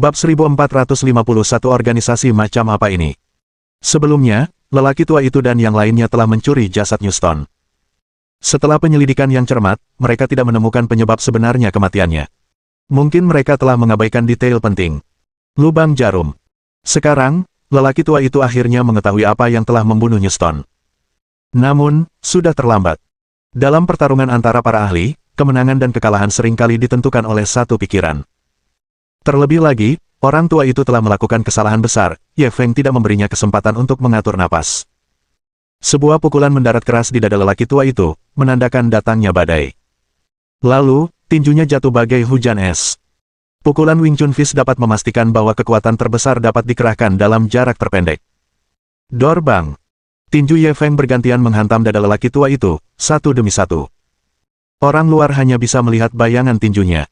Bab 1451 organisasi macam apa ini? Sebelumnya, lelaki tua itu dan yang lainnya telah mencuri jasad Newstone. Setelah penyelidikan yang cermat, mereka tidak menemukan penyebab sebenarnya kematiannya. Mungkin mereka telah mengabaikan detail penting. Lubang jarum. Sekarang, lelaki tua itu akhirnya mengetahui apa yang telah membunuh Newstone. Namun, sudah terlambat. Dalam pertarungan antara para ahli, kemenangan dan kekalahan seringkali ditentukan oleh satu pikiran. Terlebih lagi, orang tua itu telah melakukan kesalahan besar. Ye Feng tidak memberinya kesempatan untuk mengatur napas. Sebuah pukulan mendarat keras di dada lelaki tua itu, menandakan datangnya badai. Lalu, tinjunya jatuh bagai hujan es. Pukulan Wing Chun Fist dapat memastikan bahwa kekuatan terbesar dapat dikerahkan dalam jarak terpendek. Dorbang. Tinju Ye Feng bergantian menghantam dada lelaki tua itu, satu demi satu. Orang luar hanya bisa melihat bayangan tinjunya.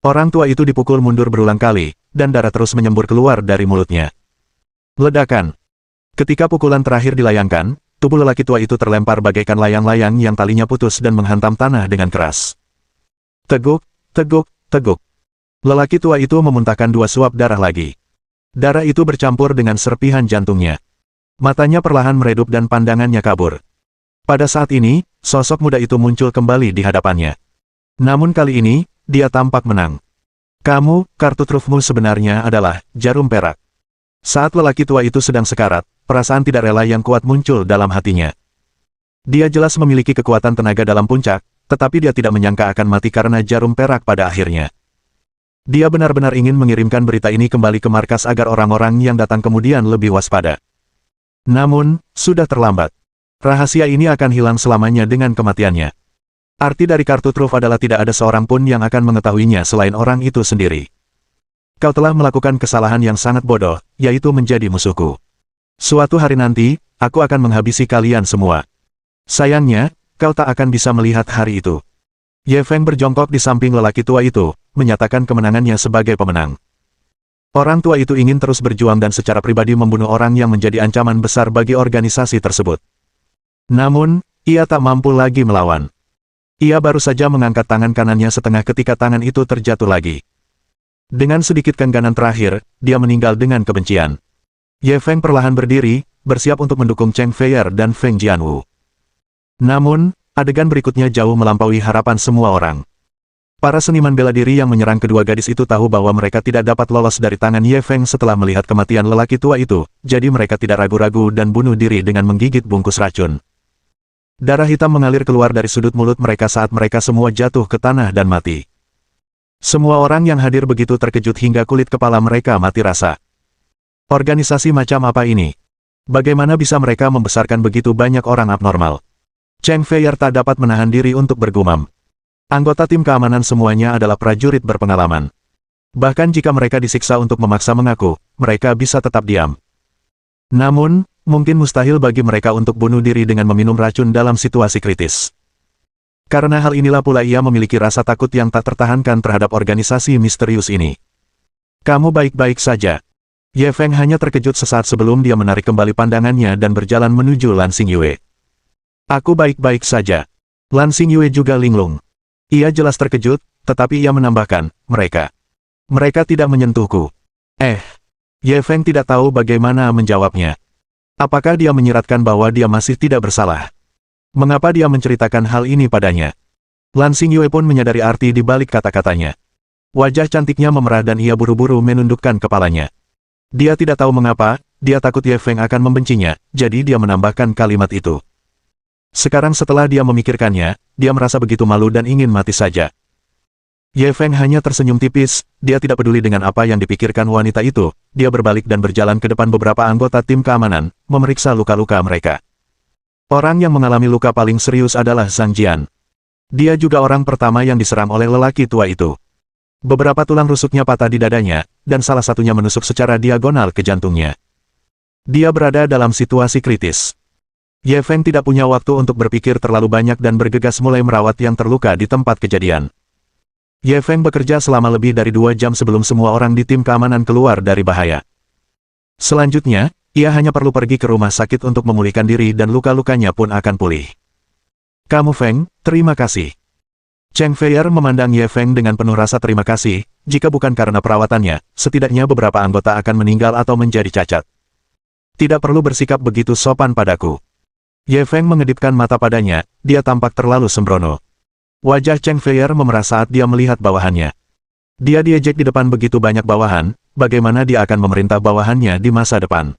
Orang tua itu dipukul mundur berulang kali, dan darah terus menyembur keluar dari mulutnya. Ledakan. Ketika pukulan terakhir dilayangkan, tubuh lelaki tua itu terlempar bagaikan layang-layang yang talinya putus dan menghantam tanah dengan keras. Teguk, teguk, teguk. Lelaki tua itu memuntahkan 2 suap darah lagi. Darah itu bercampur dengan serpihan jantungnya. Matanya perlahan meredup dan pandangannya kabur. Pada saat ini, sosok muda itu muncul kembali di hadapannya. Namun kali ini, dia tampak menang. Kamu, kartu trufmu sebenarnya adalah jarum perak. Saat lelaki tua itu sedang sekarat, perasaan tidak rela yang kuat muncul dalam hatinya. Dia jelas memiliki kekuatan tenaga dalam puncak, tetapi dia tidak menyangka akan mati karena jarum perak pada akhirnya. Dia benar-benar ingin mengirimkan berita ini kembali ke markas agar orang-orang yang datang kemudian lebih waspada. Namun, sudah terlambat. Rahasia ini akan hilang selamanya dengan kematiannya. Arti dari kartu truf adalah tidak ada seorang pun yang akan mengetahuinya selain orang itu sendiri. Kau telah melakukan kesalahan yang sangat bodoh, yaitu menjadi musuhku. Suatu hari nanti, aku akan menghabisi kalian semua. Sayangnya, kau tak akan bisa melihat hari itu. Ye Feng berjongkok di samping lelaki tua itu, menyatakan kemenangannya sebagai pemenang. Orang tua itu ingin terus berjuang dan secara pribadi membunuh orang yang menjadi ancaman besar bagi organisasi tersebut. Namun, ia tak mampu lagi melawan. Ia baru saja mengangkat tangan kanannya setengah ketika tangan itu terjatuh lagi. Dengan sedikit kengganan terakhir, dia meninggal dengan kebencian. Ye Feng perlahan berdiri, bersiap untuk mendukung Cheng Feier dan Feng Jianwu. Namun, adegan berikutnya jauh melampaui harapan semua orang. Para seniman bela diri yang menyerang kedua gadis itu tahu bahwa mereka tidak dapat lolos dari tangan Ye Feng setelah melihat kematian lelaki tua itu, jadi mereka tidak ragu-ragu dan bunuh diri dengan menggigit bungkus racun. Darah hitam mengalir keluar dari sudut mulut mereka saat mereka semua jatuh ke tanah dan mati. Semua orang yang hadir begitu terkejut hingga kulit kepala mereka mati rasa. Organisasi macam apa ini? Bagaimana bisa mereka membesarkan begitu banyak orang abnormal? Cheng Feier tak dapat menahan diri untuk bergumam. Anggota tim keamanan semuanya adalah prajurit berpengalaman. Bahkan jika mereka disiksa untuk memaksa mengaku, mereka bisa tetap diam. Namun, mungkin mustahil bagi mereka untuk bunuh diri dengan meminum racun dalam situasi kritis. Karena hal inilah pula ia memiliki rasa takut yang tak tertahankan terhadap organisasi misterius ini. Kamu baik-baik saja. Ye Feng hanya terkejut sesaat sebelum dia menarik kembali pandangannya dan berjalan menuju Lan Xingyue. Aku baik-baik saja. Lan Xingyue juga linglung. Ia jelas terkejut, tetapi ia menambahkan, mereka tidak menyentuhku. Ye Feng tidak tahu bagaimana menjawabnya. Apakah dia menyiratkan bahwa dia masih tidak bersalah? Mengapa dia menceritakan hal ini padanya? Lan Xingyue pun menyadari arti di balik kata-katanya. Wajah cantiknya memerah dan ia buru-buru menundukkan kepalanya. Dia tidak tahu mengapa, dia takut Ye Feng akan membencinya, jadi dia menambahkan kalimat itu. Sekarang setelah dia memikirkannya, dia merasa begitu malu dan ingin mati saja. Ye Feng hanya tersenyum tipis, dia tidak peduli dengan apa yang dipikirkan wanita itu, dia berbalik dan berjalan ke depan beberapa anggota tim keamanan, memeriksa luka-luka mereka. Orang yang mengalami luka paling serius adalah Zhang Jian. Dia juga orang pertama yang diserang oleh lelaki tua itu. Beberapa tulang rusuknya patah di dadanya, dan salah satunya menusuk secara diagonal ke jantungnya. Dia berada dalam situasi kritis. Ye Feng tidak punya waktu untuk berpikir terlalu banyak dan bergegas mulai merawat yang terluka di tempat kejadian. Ye Feng bekerja selama lebih dari 2 jam sebelum semua orang di tim keamanan keluar dari bahaya. Selanjutnya, ia hanya perlu pergi ke rumah sakit untuk memulihkan diri dan luka-lukanya pun akan pulih. Kamu Feng, terima kasih. Cheng Feier memandang Ye Feng dengan penuh rasa terima kasih, jika bukan karena perawatannya, setidaknya beberapa anggota akan meninggal atau menjadi cacat. Tidak perlu bersikap begitu sopan padaku. Ye Feng mengedipkan mata padanya, dia tampak terlalu sembrono. Wajah Cheng Feier memerah saat dia melihat bawahannya. Dia diejek di depan begitu banyak bawahan, bagaimana dia akan memerintah bawahannya di masa depan.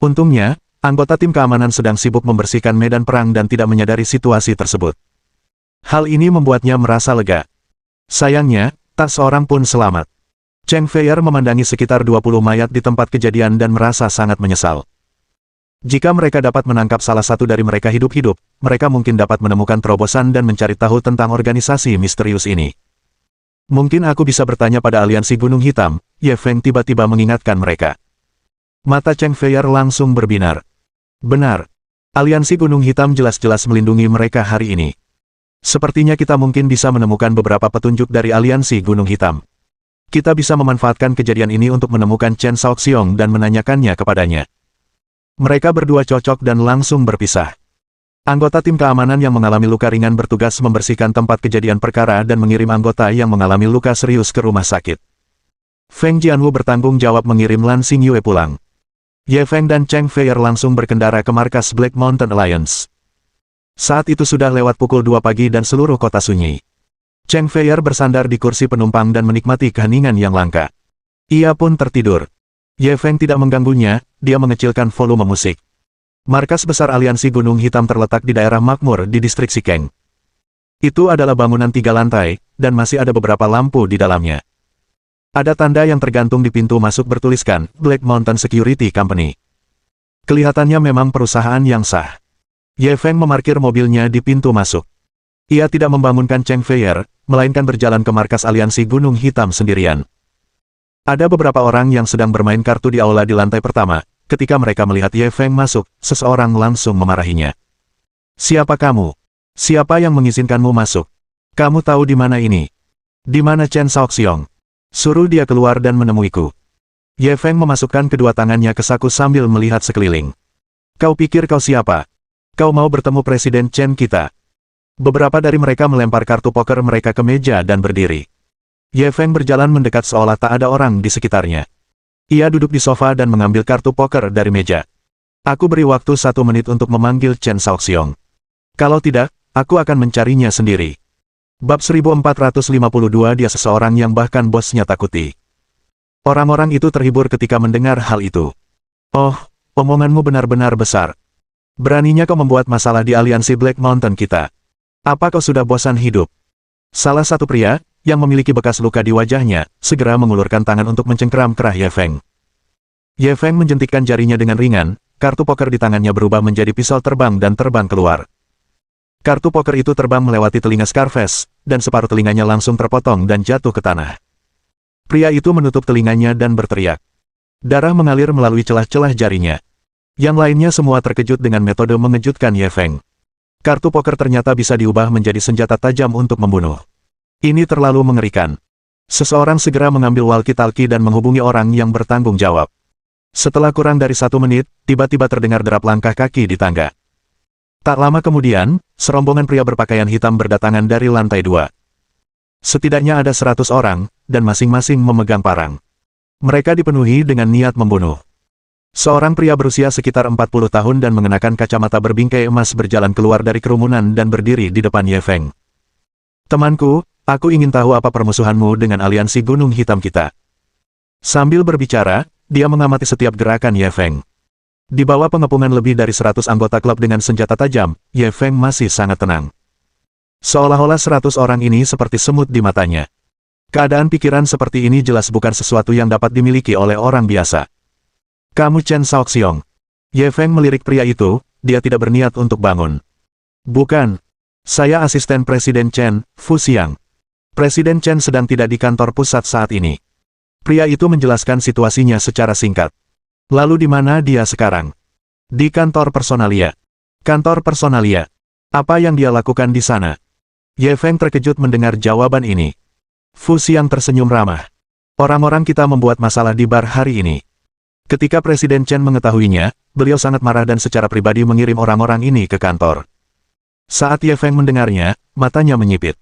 Untungnya, anggota tim keamanan sedang sibuk membersihkan medan perang dan tidak menyadari situasi tersebut. Hal ini membuatnya merasa lega. Sayangnya, tak seorang pun selamat. Cheng Feier memandangi sekitar 20 mayat di tempat kejadian dan merasa sangat menyesal. Jika mereka dapat menangkap salah satu dari mereka hidup-hidup, mereka mungkin dapat menemukan terobosan dan mencari tahu tentang organisasi misterius ini. Mungkin aku bisa bertanya pada aliansi Gunung Hitam, Ye Feng tiba-tiba mengingatkan mereka. Mata Cheng Feier langsung berbinar. Benar. Aliansi Gunung Hitam jelas-jelas melindungi mereka hari ini. Sepertinya kita mungkin bisa menemukan beberapa petunjuk dari aliansi Gunung Hitam. Kita bisa memanfaatkan kejadian ini untuk menemukan Chen Shaoxiong dan menanyakannya kepadanya. Mereka berdua cocok dan langsung berpisah. Anggota tim keamanan yang mengalami luka ringan bertugas membersihkan tempat kejadian perkara dan mengirim anggota yang mengalami luka serius ke rumah sakit. Feng Jianwu bertanggung jawab mengirim Lan Xingyue pulang. Ye Feng dan Cheng Feier langsung berkendara ke markas Black Mountain Alliance. Saat itu sudah lewat pukul 2 pagi dan seluruh kota sunyi. Cheng Feier bersandar di kursi penumpang dan menikmati keheningan yang langka. Ia pun tertidur. Ye Feng tidak mengganggunya, dia mengecilkan volume musik. Markas besar aliansi Gunung Hitam terletak di daerah makmur di distrik Sikeng. Itu adalah bangunan 3 lantai, dan masih ada beberapa lampu di dalamnya. Ada tanda yang tergantung di pintu masuk bertuliskan, Black Mountain Security Company. Kelihatannya memang perusahaan yang sah. Ye Feng memarkir mobilnya di pintu masuk. Ia tidak membangunkan Cheng Feier, melainkan berjalan ke markas aliansi Gunung Hitam sendirian. Ada beberapa orang yang sedang bermain kartu di aula di lantai pertama. Ketika mereka melihat Ye Feng masuk, seseorang langsung memarahinya. Siapa kamu? Siapa yang mengizinkanmu masuk? Kamu tahu di mana ini? Di mana Chen Shaoxiong? Suruh dia keluar dan menemuiku. Ye Feng memasukkan kedua tangannya ke saku sambil melihat sekeliling. Kau pikir kau siapa? Kau mau bertemu Presiden Chen kita? Beberapa dari mereka melempar kartu poker mereka ke meja dan berdiri. Ye Feng berjalan mendekat seolah tak ada orang di sekitarnya. Ia duduk di sofa dan mengambil kartu poker dari meja. Aku beri waktu 1 menit untuk memanggil Chen Shaoxiong. Kalau tidak, aku akan mencarinya sendiri. Bab 1452 Dia seseorang yang bahkan bosnya takuti. Orang-orang itu terhibur ketika mendengar hal itu. Oh, omonganmu benar-benar besar. Beraninya kau membuat masalah di aliansi Black Mountain kita. Apa kau sudah bosan hidup? Salah satu pria, yang memiliki bekas luka di wajahnya, segera mengulurkan tangan untuk mencengkeram kerah Ye Feng. Ye Feng menjentikkan jarinya dengan ringan, kartu poker di tangannya berubah menjadi pisau terbang dan terbang keluar. Kartu poker itu terbang melewati telinga Scarface, dan separuh telinganya langsung terpotong dan jatuh ke tanah. Pria itu menutup telinganya dan berteriak. Darah mengalir melalui celah-celah jarinya. Yang lainnya semua terkejut dengan metode mengejutkan Ye Feng. Kartu poker ternyata bisa diubah menjadi senjata tajam untuk membunuh. Ini terlalu mengerikan. Seseorang segera mengambil walkie-talkie dan menghubungi orang yang bertanggung jawab. Setelah kurang dari 1 menit, tiba-tiba terdengar derap langkah kaki di tangga. Tak lama kemudian, serombongan pria berpakaian hitam berdatangan dari lantai 2. Setidaknya ada 100 orang, dan masing-masing memegang parang. Mereka dipenuhi dengan niat membunuh. Seorang pria berusia sekitar 40 tahun dan mengenakan kacamata berbingkai emas berjalan keluar dari kerumunan dan berdiri di depan Ye Feng. Temanku, aku ingin tahu apa permusuhanmu dengan aliansi Gunung Hitam kita. Sambil berbicara, dia mengamati setiap gerakan Ye Feng. Di bawah pengepungan lebih dari 100 anggota klub dengan senjata tajam, Ye Feng masih sangat tenang. Seolah-olah 100 orang ini seperti semut di matanya. Keadaan pikiran seperti ini jelas bukan sesuatu yang dapat dimiliki oleh orang biasa. Kamu Chen Shaoxiong. Ye Feng melirik pria itu, dia tidak berniat untuk bangun. Bukan. Saya asisten Presiden Chen, Fu Xiang. Presiden Chen sedang tidak di kantor pusat saat ini. Pria itu menjelaskan situasinya secara singkat. Lalu di mana dia sekarang? Di kantor personalia. Kantor personalia. Apa yang dia lakukan di sana? Ye Feng terkejut mendengar jawaban ini. Fu Xiang tersenyum ramah. Orang-orang kita membuat masalah di bar hari ini. Ketika Presiden Chen mengetahuinya, beliau sangat marah dan secara pribadi mengirim orang-orang ini ke kantor. Saat Ye Feng mendengarnya, matanya menyipit.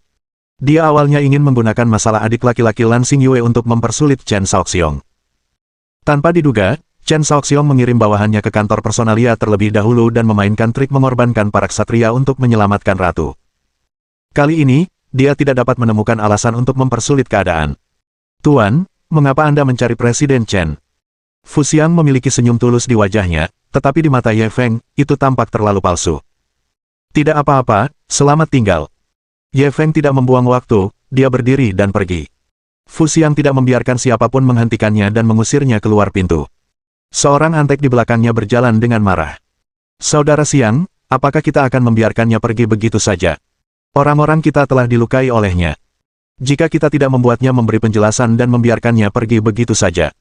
Dia awalnya ingin menggunakan masalah adik laki-laki Lan Xingyue untuk mempersulit Chen Shaoxiong. Tanpa diduga, Chen Shaoxiong mengirim bawahannya ke kantor personalia terlebih dahulu dan memainkan trik mengorbankan para ksatria untuk menyelamatkan ratu. Kali ini, dia tidak dapat menemukan alasan untuk mempersulit keadaan. Tuan, mengapa Anda mencari Presiden Chen? Fu Xiang memiliki senyum tulus di wajahnya, tetapi di mata Ye Feng, itu tampak terlalu palsu. Tidak apa-apa, selamat tinggal. Ye Feng tidak membuang waktu, dia berdiri dan pergi. Fu Xiang tidak membiarkan siapapun menghentikannya dan mengusirnya keluar pintu. Seorang antek di belakangnya berjalan dengan marah. Saudara Xiang, apakah kita akan membiarkannya pergi begitu saja? Orang-orang kita telah dilukai olehnya. Jika kita tidak membuatnya memberi penjelasan dan membiarkannya pergi begitu saja.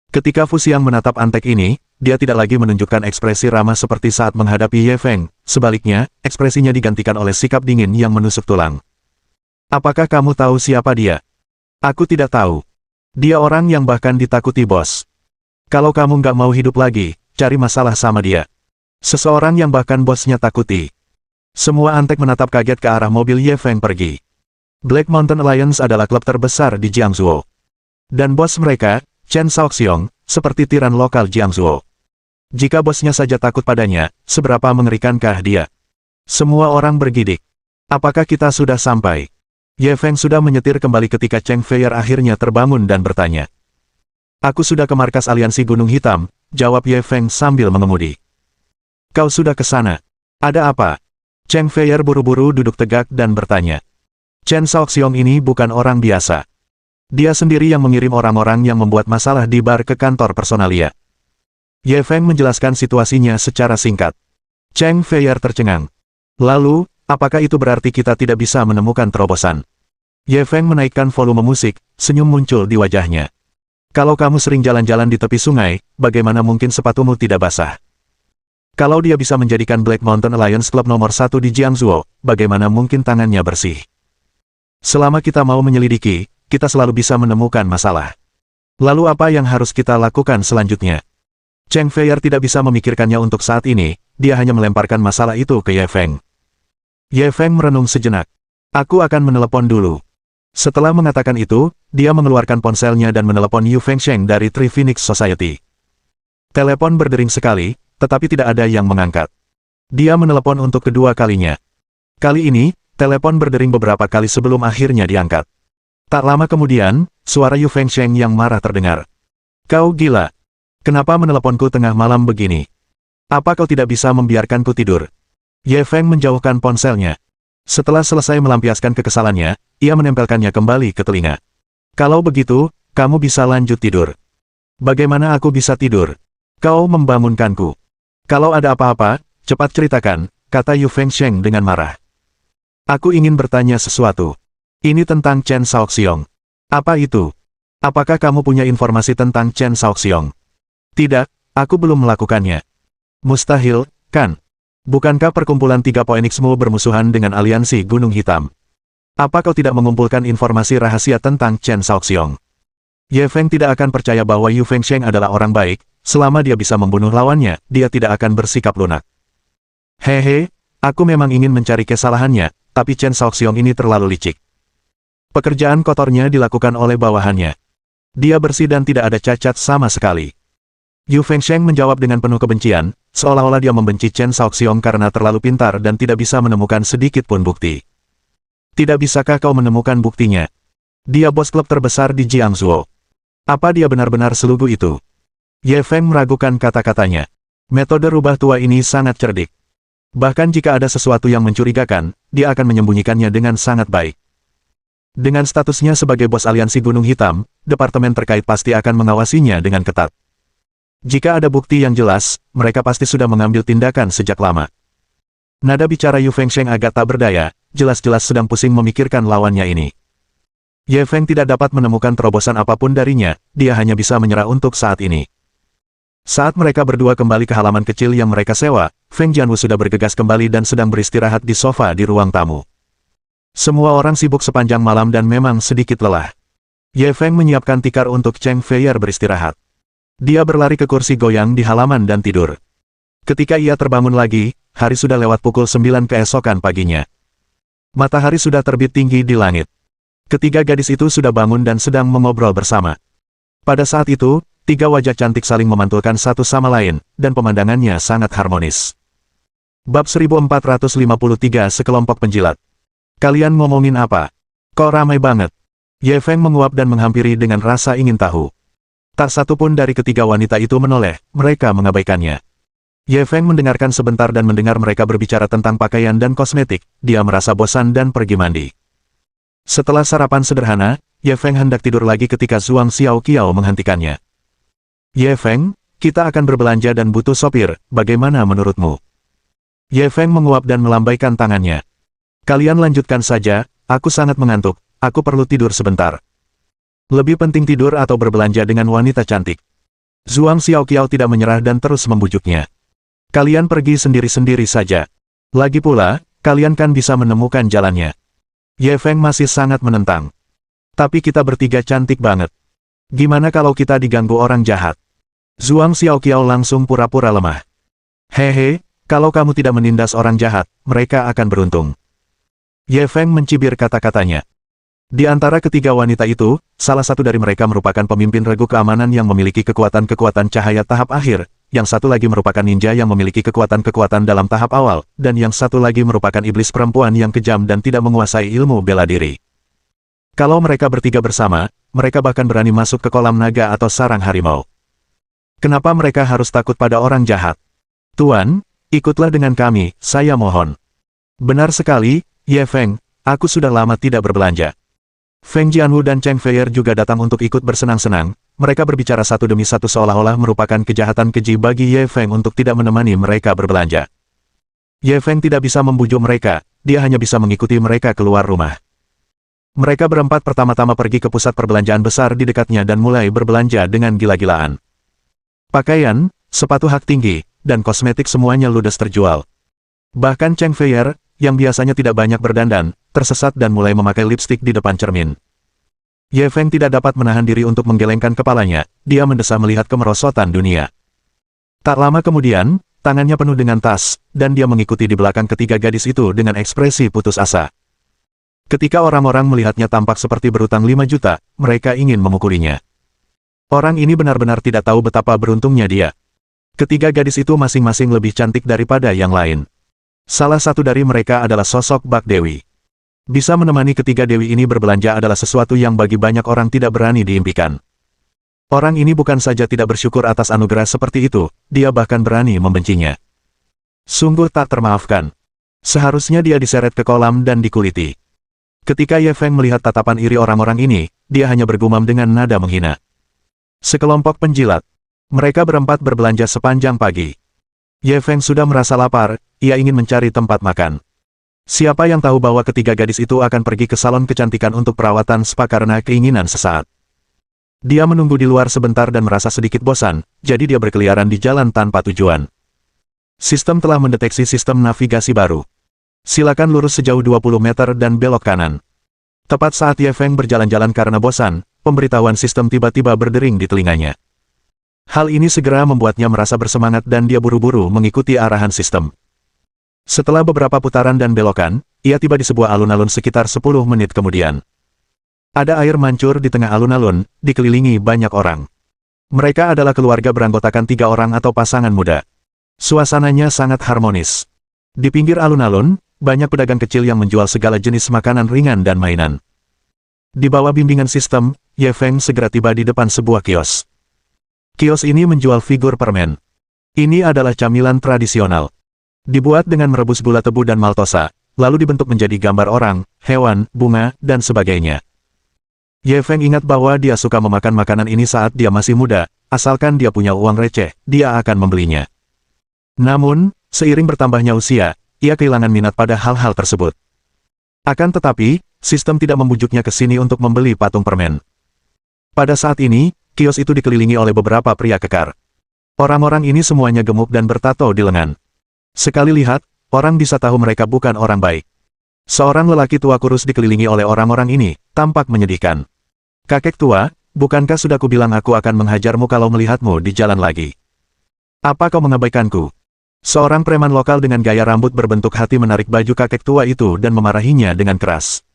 Ketika Fu Xiang menatap antek ini, dia tidak lagi menunjukkan ekspresi ramah seperti saat menghadapi Ye Feng. Sebaliknya, ekspresinya digantikan oleh sikap dingin yang menusuk tulang. Apakah kamu tahu siapa dia? Aku tidak tahu. Dia orang yang bahkan ditakuti bos. Kalau kamu nggak mau hidup lagi, cari masalah sama dia. Seseorang yang bahkan bosnya takuti. Semua antek menatap kaget ke arah mobil Ye Feng pergi. Black Mountain Alliance adalah klub terbesar di Jiangsu. Dan bos mereka, Chen Shaoxiong, seperti tiran lokal Jiangsu. Jika bosnya saja takut padanya, seberapa mengerikankah dia? Semua orang bergidik. Apakah kita sudah sampai? Ye Feng sudah menyetir kembali ketika Cheng Feier akhirnya terbangun dan bertanya. Aku sudah ke markas aliansi Gunung Hitam, jawab Ye Feng sambil mengemudi. Kau sudah ke sana? Ada apa? Cheng Feier buru-buru duduk tegak dan bertanya. Chen Shaoxiong ini bukan orang biasa. Dia sendiri yang mengirim orang-orang yang membuat masalah di bar ke kantor personalia. Ye Feng menjelaskan situasinya secara singkat. Cheng Feier tercengang. Lalu, apakah itu berarti kita tidak bisa menemukan terobosan? Ye Feng menaikkan volume musik, senyum muncul di wajahnya. Kalau kamu sering jalan-jalan di tepi sungai, bagaimana mungkin sepatumu tidak basah? Kalau dia bisa menjadikan Black Mountain Alliance klub nomor 1 di Jiangsu, bagaimana mungkin tangannya bersih? Selama kita mau menyelidiki, kita selalu bisa menemukan masalah. Lalu apa yang harus kita lakukan selanjutnya? Cheng Feier tidak bisa memikirkannya untuk saat ini, dia hanya melemparkan masalah itu ke Ye Feng. Ye Feng merenung sejenak. Aku akan menelepon dulu. Setelah mengatakan itu, dia mengeluarkan ponselnya dan menelepon Yu Fengsheng dari Three Phoenix Society. Telepon berdering sekali, tetapi tidak ada yang mengangkat. Dia menelepon untuk kedua kalinya. Kali ini, telepon berdering beberapa kali sebelum akhirnya diangkat. Tak lama kemudian, suara Yu Fengsheng yang marah terdengar. Kau gila. Kenapa meneleponku tengah malam begini? Apa kau tidak bisa membiarkanku tidur? Ye Feng menjauhkan ponselnya. Setelah selesai melampiaskan kekesalannya, ia menempelkannya kembali ke telinga. Kalau begitu, kamu bisa lanjut tidur. Bagaimana aku bisa tidur? Kau membangunkanku. Kalau ada apa-apa, cepat ceritakan, kata Yu Fengsheng dengan marah. Aku ingin bertanya sesuatu. Ini tentang Chen Shaoxiong. Apa itu? Apakah kamu punya informasi tentang Chen Shaoxiong? Tidak, aku belum melakukannya. Mustahil, kan? Bukankah perkumpulan 3 Phoenixmu bermusuhan dengan aliansi Gunung Hitam? Apa kau tidak mengumpulkan informasi rahasia tentang Chen Shaoxiong? Ye Feng tidak akan percaya bahwa Yu Fengsheng adalah orang baik, selama dia bisa membunuh lawannya, dia tidak akan bersikap lunak. Hehe, aku memang ingin mencari kesalahannya, tapi Chen Shaoxiong ini terlalu licik. Pekerjaan kotornya dilakukan oleh bawahannya. Dia bersih dan tidak ada cacat sama sekali. Yu Fengsheng menjawab dengan penuh kebencian, seolah-olah dia membenci Chen Shaoxiong karena terlalu pintar dan tidak bisa menemukan sedikit pun bukti. Tidak bisakah kau menemukan buktinya? Dia bos klub terbesar di Jiangsu. Apa dia benar-benar selugu itu? Ye Feng meragukan kata-katanya. Metode rubah tua ini sangat cerdik. Bahkan jika ada sesuatu yang mencurigakan, dia akan menyembunyikannya dengan sangat baik. Dengan statusnya sebagai bos aliansi Gunung Hitam, departemen terkait pasti akan mengawasinya dengan ketat. Jika ada bukti yang jelas, mereka pasti sudah mengambil tindakan sejak lama. Nada bicara Yu Fengsheng agak tak berdaya, jelas-jelas sedang pusing memikirkan lawannya ini. Ye Feng tidak dapat menemukan terobosan apapun darinya, dia hanya bisa menyerah untuk saat ini. Saat mereka berdua kembali ke halaman kecil yang mereka sewa, Feng Jianwu sudah bergegas kembali dan sedang beristirahat di sofa di ruang tamu. Semua orang sibuk sepanjang malam dan memang sedikit lelah. Ye Feng menyiapkan tikar untuk Cheng Feier beristirahat. Dia berlari ke kursi goyang di halaman dan tidur. Ketika ia terbangun lagi, hari sudah lewat pukul 9 keesokan paginya. Matahari sudah terbit tinggi di langit. Ketiga gadis itu sudah bangun dan sedang mengobrol bersama. Pada saat itu, tiga wajah cantik saling memantulkan satu sama lain, dan pemandangannya sangat harmonis. Bab 1453 Sekelompok Penjilat. Kalian ngomongin apa? Kok ramai banget? Ye Feng menguap dan menghampiri dengan rasa ingin tahu. Tak satu pun dari ketiga wanita itu menoleh, mereka mengabaikannya. Ye Feng mendengarkan sebentar dan mendengar mereka berbicara tentang pakaian dan kosmetik, dia merasa bosan dan pergi mandi. Setelah sarapan sederhana, Ye Feng hendak tidur lagi ketika Zhuang Xiaoqiao menghentikannya. Ye Feng, kita akan berbelanja dan butuh sopir, bagaimana menurutmu? Ye Feng menguap dan melambaikan tangannya. Kalian lanjutkan saja, aku sangat mengantuk, aku perlu tidur sebentar. Lebih penting tidur atau berbelanja dengan wanita cantik. Zhuang Xiaoqiao tidak menyerah dan terus membujuknya. Kalian pergi sendiri-sendiri saja. Lagi pula, kalian kan bisa menemukan jalannya. Ye Feng masih sangat menentang. Tapi kita bertiga cantik banget. Gimana kalau kita diganggu orang jahat? Zhuang Xiaoqiao langsung pura-pura lemah. Hehe, kalau kamu tidak menindas orang jahat, mereka akan beruntung. Ye Feng mencibir kata-katanya. Di antara ketiga wanita itu, salah satu dari mereka merupakan pemimpin regu keamanan yang memiliki kekuatan-kekuatan cahaya tahap akhir, yang satu lagi merupakan ninja yang memiliki kekuatan-kekuatan dalam tahap awal, dan yang satu lagi merupakan iblis perempuan yang kejam dan tidak menguasai ilmu bela diri. Kalau mereka bertiga bersama, mereka bahkan berani masuk ke kolam naga atau sarang harimau. Kenapa mereka harus takut pada orang jahat? Tuan, ikutlah dengan kami, saya mohon. Benar sekali, Ye Feng, aku sudah lama tidak berbelanja. Feng Jianwu dan Cheng Feier juga datang untuk ikut bersenang-senang. Mereka berbicara satu demi satu seolah-olah merupakan kejahatan keji bagi Ye Feng untuk tidak menemani mereka berbelanja. Ye Feng tidak bisa membujuk mereka, dia hanya bisa mengikuti mereka keluar rumah. Mereka berempat pertama-tama pergi ke pusat perbelanjaan besar di dekatnya dan mulai berbelanja dengan gila-gilaan. Pakaian, sepatu hak tinggi, dan kosmetik semuanya ludes terjual. Bahkan Cheng Feier, yang biasanya tidak banyak berdandan, tersesat dan mulai memakai lipstik di depan cermin. Ye Feng tidak dapat menahan diri untuk menggelengkan kepalanya, dia mendesah melihat kemerosotan dunia. Tak lama kemudian, tangannya penuh dengan tas, dan dia mengikuti di belakang ketiga gadis itu dengan ekspresi putus asa. Ketika orang-orang melihatnya tampak seperti berutang 5 juta, mereka ingin memukulinya. Orang ini benar-benar tidak tahu betapa beruntungnya dia. Ketiga gadis itu masing-masing lebih cantik daripada yang lain. Salah satu dari mereka adalah sosok Bak Dewi. Bisa menemani ketiga dewi ini berbelanja adalah sesuatu yang bagi banyak orang tidak berani diimpikan. Orang ini bukan saja tidak bersyukur atas anugerah seperti itu, dia bahkan berani membencinya. Sungguh tak termaafkan. Seharusnya dia diseret ke kolam dan dikuliti. Ketika Ye Feng melihat tatapan iri orang-orang ini, dia hanya bergumam dengan nada menghina. Sekelompok penjilat. Mereka berempat berbelanja sepanjang pagi. Ye Feng sudah merasa lapar, ia ingin mencari tempat makan. Siapa yang tahu bahwa ketiga gadis itu akan pergi ke salon kecantikan untuk perawatan spa karena keinginan sesaat. Dia menunggu di luar sebentar dan merasa sedikit bosan, jadi dia berkeliaran di jalan tanpa tujuan. Sistem telah mendeteksi sistem navigasi baru. Silakan lurus sejauh 20 meter dan belok kanan. Tepat saat Ye Feng berjalan-jalan karena bosan, pemberitahuan sistem tiba-tiba berdering di telinganya. Hal ini segera membuatnya merasa bersemangat dan dia buru-buru mengikuti arahan sistem. Setelah beberapa putaran dan belokan, ia tiba di sebuah alun-alun sekitar 10 menit kemudian. Ada air mancur di tengah alun-alun, dikelilingi banyak orang. Mereka adalah keluarga beranggotakan 3 orang atau pasangan muda. Suasananya sangat harmonis. Di pinggir alun-alun, banyak pedagang kecil yang menjual segala jenis makanan ringan dan mainan. Di bawah bimbingan sistem, Ye Feng segera tiba di depan sebuah kios. Kios ini menjual figur permen. Ini adalah camilan tradisional. Dibuat dengan merebus gula tebu dan maltosa, lalu dibentuk menjadi gambar orang, hewan, bunga, dan sebagainya. Ye Feng ingat bahwa dia suka memakan makanan ini saat dia masih muda, asalkan dia punya uang receh, dia akan membelinya. Namun, seiring bertambahnya usia, ia kehilangan minat pada hal-hal tersebut. Akan tetapi, sistem tidak membujuknya ke sini untuk membeli patung permen. Pada saat ini, kios itu dikelilingi oleh beberapa pria kekar. Orang-orang ini semuanya gemuk dan bertato di lengan. Sekali lihat, orang bisa tahu mereka bukan orang baik. Seorang lelaki tua kurus dikelilingi oleh orang-orang ini, tampak menyedihkan. Kakek tua, bukankah sudah kubilang aku akan menghajarmu kalau melihatmu di jalan lagi? Apa kau mengabaikanku? Seorang preman lokal dengan gaya rambut berbentuk hati menarik baju kakek tua itu dan memarahinya dengan keras.